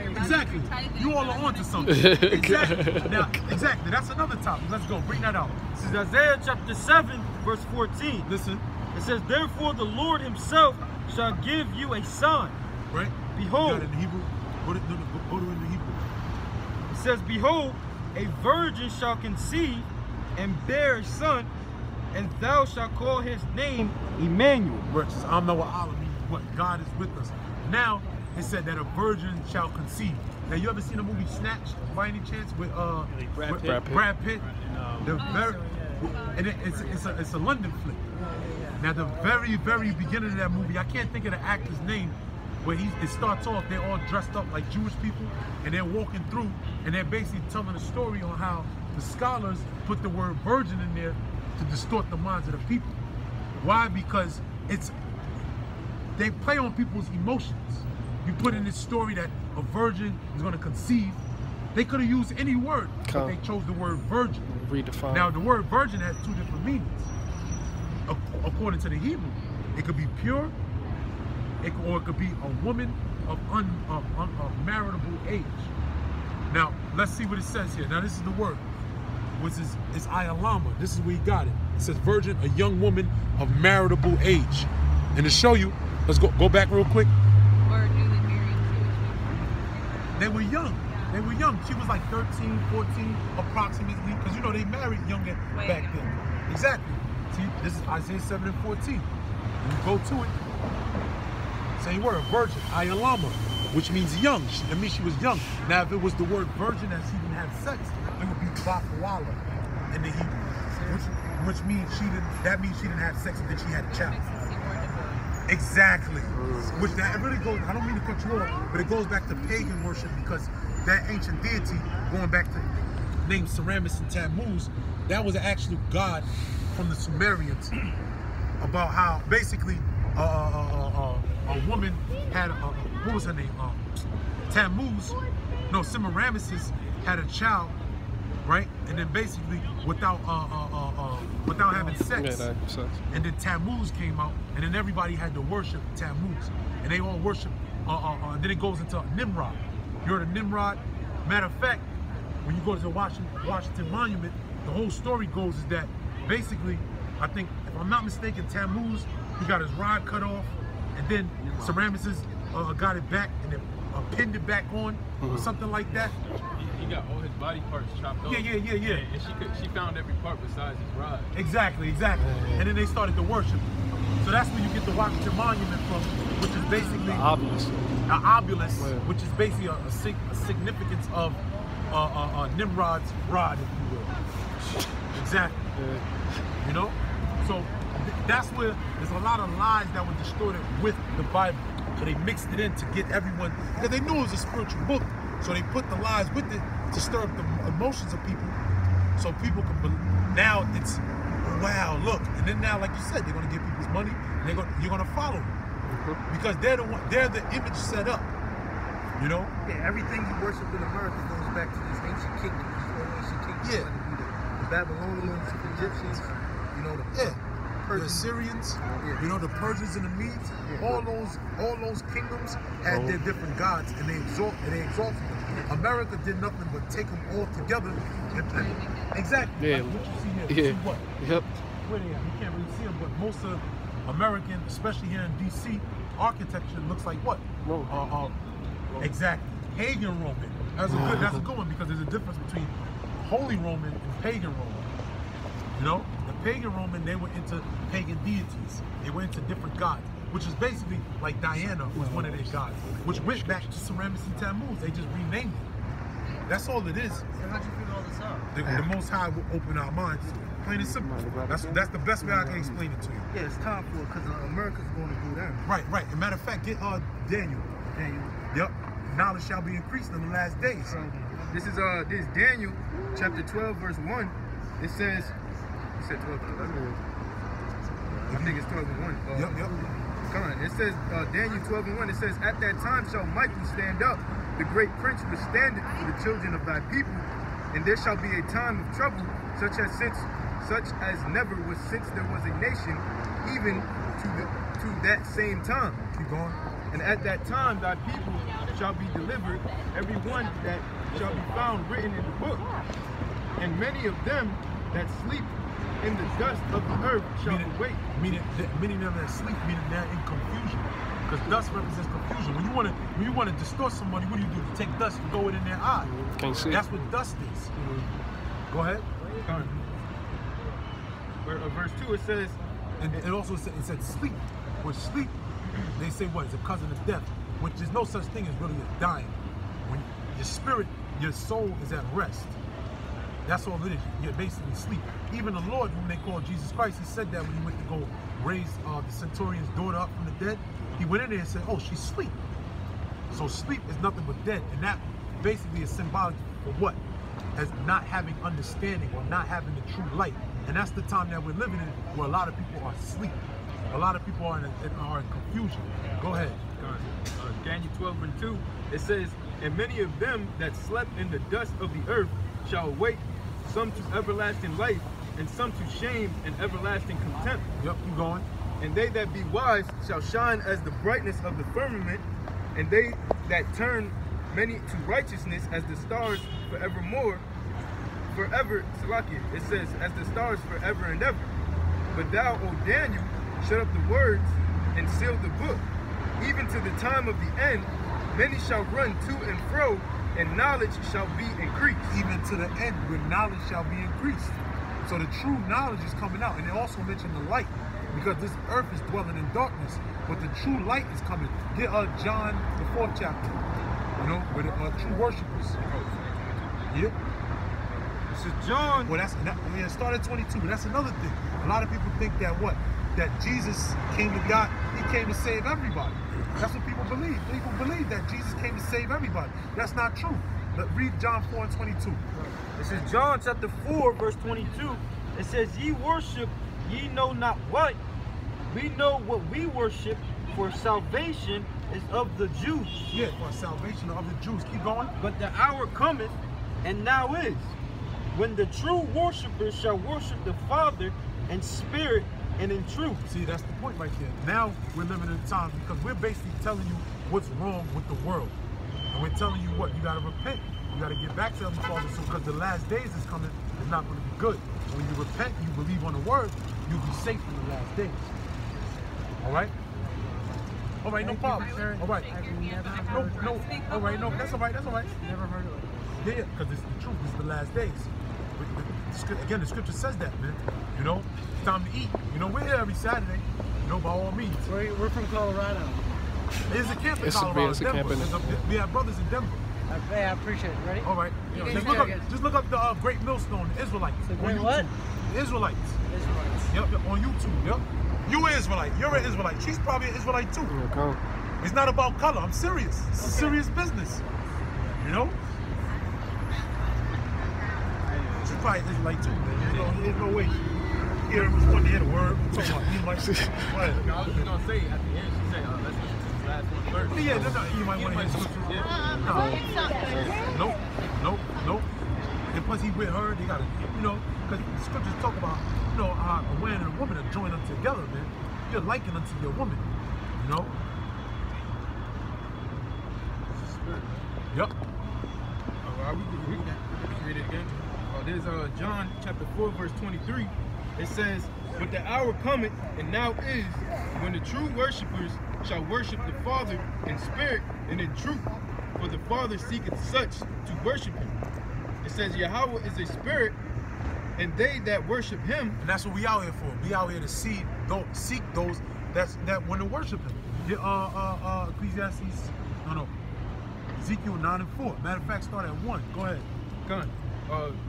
You all are onto something. Exactly. Now, exactly. That's another topic. Let's go. Bring that out. This is Isaiah chapter 7, verse 14. Listen. It says, therefore the Lord himself shall give you a sign. Right? Behold. You got it in Hebrew? Go to in the Hebrew. It says, behold, a virgin shall conceive and bear a son, and thou shalt call his name Emmanuel. Which is Allah means what? God is with us. Now, it said that a virgin shall conceive. Now, you ever seen the movie Snatch by any chance with Brad Pitt? It's a London flick. Now, the very, very beginning of that movie, I can't think of the actor's name, but it starts off, they're all dressed up like Jewish people, and they're walking through, and they're basically telling a story on how the scholars put the word virgin in there to distort the minds of the people. Why? Because they play on people's emotions. You put in this story that a virgin is going to conceive. They could have used any word, but they chose the word virgin. Redefine. Now, the word virgin has 2 different meanings. According to the Hebrew, it could be pure, or it could be a woman of unmarriageable age. Now, let's see what it says here. Now, this is the word, which is ayalama. This is where he got it. It says virgin, a young woman of marriageable age. And to show you, let's go back real quick. Or newly married. They were young. They were young. She was like 13, 14, approximately, because you know they married younger back then. Exactly. See, this is Isaiah 7 and 14. When you go to it, same word, virgin, ayalama, which means young. That means she was young. Now, if it was the word virgin and she didn't have sex, it would be bafawala in the Hebrew, which means she didn't have sex and then she had a child. Exactly. Which that really goes, I don't mean to cut you off, but it goes back to pagan worship because that ancient deity, going back to named Semiramis and Tammuz, that was an actual god from the Sumerians about how basically a woman had, what was her name? Tammuz, no, Semiramis had a child, right? And then basically without having sex, and then Tammuz came out, and then everybody had to worship Tammuz, and they all worship. Then it goes into Nimrod. You heard of Nimrod? Matter of fact, when you go to the Washington Monument, the whole story goes is that basically, I think, if I'm not mistaken, Tammuz, he got his rod cut off, and then Semiramis got it back and then pinned it back on, or something like that. He got all his body parts chopped off. Yeah. And she found every part besides his rod. Exactly. And then they started to worship. So that's where you get the Washington Monument from, which is basically an obelisk, which is basically a significance of Nimrod's rod, if you will. Exactly. You know? So that's where there's a lot of lies that were distorted with the Bible. So they mixed it in to get everyone, because they knew it was a spiritual book. So they put the lies with it to stir up the emotions of people, so people can believe. Now it's, wow, look. And then now, like you said, they're gonna give people's money, and you're gonna follow them. Because they're the image set up. You know? Yeah, everything you worship in America goes back to these ancient kingdoms. Yeah. The Babylonians, the Egyptians, you know, the Assyrians, you know, the Persians and the Medes, all those kingdoms had their different gods, and they exalted them. America did nothing but take them all together. Exactly. Yeah. Like what you see here. Yeah. See what? Yep. Where they at? You can't really see them, but most of American, especially here in DC, architecture looks like what? Exactly. Pagan Roman. That's a good one, because there's a difference between Holy Roman and Pagan Roman. You know, the Pagan Roman, they were into pagan deities. They were into different gods, which is basically like Diana was one of their gods, which went back to Semiramis and Tammuz. They just renamed it. That's all it is. So how'd you figure all this out? The Most High will open our minds. Plain and simple. That's the best way I can explain it to you. Yeah, it's time for it, because America's going to go down. Right. As a matter of fact, get Daniel. Yep. Knowledge shall be increased in the last days. This is Daniel chapter 12 verse 1. It says, you said 12 and 11. I think it's 12 and 1. Yep. Come on. It says Daniel 12 and 1. It says, at that time shall Michael stand up, the great prince withstandeth for the children of thy people, and there shall be a time of trouble, such as never was since there was a nation, even to that same time. Keep going. And at that time thy people shall be delivered, every one that shall be found written in the book. And many of them that sleep in the dust of the earth shall awake. Meaning of them that sleep, meaning they're in confusion. Because dust represents confusion. When you want to distort somebody, what do? You take dust and throw it in their eye. Can't see. That's what dust is. Go ahead. Verse 2 it says, and it also said sleep. Which sleep, they say what? It's a cousin of death. Which there's no such thing as really a dying. When your spirit, your soul is at rest. That's all it is. You're basically asleep. Even the Lord, whom they call Jesus Christ, he said that when he went to go raise the centurion's daughter up from the dead. He went in there and said, oh, she's asleep. So sleep is nothing but dead. And that basically is symbolic for what? As not having understanding or not having the true light. And that's the time that we're living in, where a lot of people are asleep. A lot of people are in confusion. Go ahead. Daniel 12 and 2, it says, and many of them that slept in the dust of the earth shall awake, some to everlasting life, and some to shame and everlasting contempt. Yep, keep going. And they that be wise shall shine as the brightness of the firmament, and they that turn many to righteousness as the stars forevermore. Forever, Salakia, it says, as the stars forever and ever. But thou, O Daniel, shut up the words and seal the book. Even to the time of the end, many shall run to and fro, and knowledge shall be increased. Even to the end, where knowledge shall be increased. So the true knowledge is coming out. And they also mention the light, because this earth is dwelling in darkness, but the true light is coming. Get John, the 4th chapter, you know, where the true worshipers. Yep. This is John. Well, it started 22, but that's another thing. A lot of people think that what? that Jesus came to God, he came to save everybody. That's what people believe. People believe that Jesus came to save everybody. That's not true. But read John 4:22. It says, John chapter 4, verse 22. It says, ye worship, ye know not what. We know what we worship, for salvation is of the Jews. Yeah, for salvation of the Jews. Keep going. But the hour cometh, and now is, when the true worshipers shall worship the Father in spirit and in truth. See, that's the point right there. Now we're living in times because we're basically telling you what's wrong with the world. And we're telling you what, you gotta repent. You gotta get back to Heavenly Father, so because the last days is coming, it's not gonna be good. When you repent, you believe on the word, you'll be safe in the last days. All right? All right, no problem. All right. No, all right, no, that's all right, that's all right. Never heard of it. Yeah, because it's the truth, it's the last days. Again, the scripture says that, man. You know, it's time to eat. You know, we're here every Saturday, you know, by all means. We're from Colorado. There's a camp in Colorado, Denver. We have brothers in Denver. I appreciate it. Ready? All right. Just look up the Great Millstone, the Israelites. The Great what? The Israelites. Israelites. Yep, on YouTube, yep. You an Israelite. You're an Israelite. She's probably an Israelite too. Okay. It's not about color. I'm serious. It's a serious business. You know? She's probably an Israelite too, man. There's no way. Here, it was fun to hear the word. Talking about Edomite. What? I was just gonna say at the end, she said, let's listen to this last one first. Yeah, you might want to hear scripture. Nope. And plus, he with her. They gotta, you know, because the scriptures talk about, you know, a man and a woman are joined them together, man. You're likened unto your woman, you know. Yep. We can read it again. There's John chapter 4, verse 23. It says, but the hour cometh, and now is, when the true worshipers shall worship the Father in spirit and in truth, for the Father seeketh such to worship him. It says, Yahweh is a spirit, and they that worship him. And that's what we out here for. We out here to seek those that want to worship him. Ecclesiastes, Ezekiel 9 and 4. Matter of fact, start at 1. Go ahead. Gun.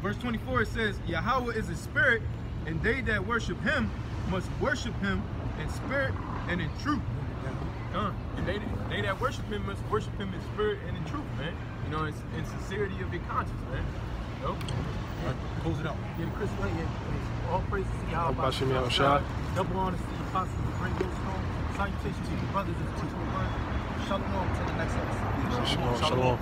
Verse 24, it says, Yahweh is a spirit, and they that worship him must worship him in spirit and in truth. And they that worship him must worship him in spirit and in truth, man. You know, it's in sincerity of your conscience, man. You know? All right, close it out. Yeah, Chris, all praises to Yahweh. Double honor to the apostles of the Great Millstone. Salutations to you brothers and sisters. Shalom to the next episode. Shalom.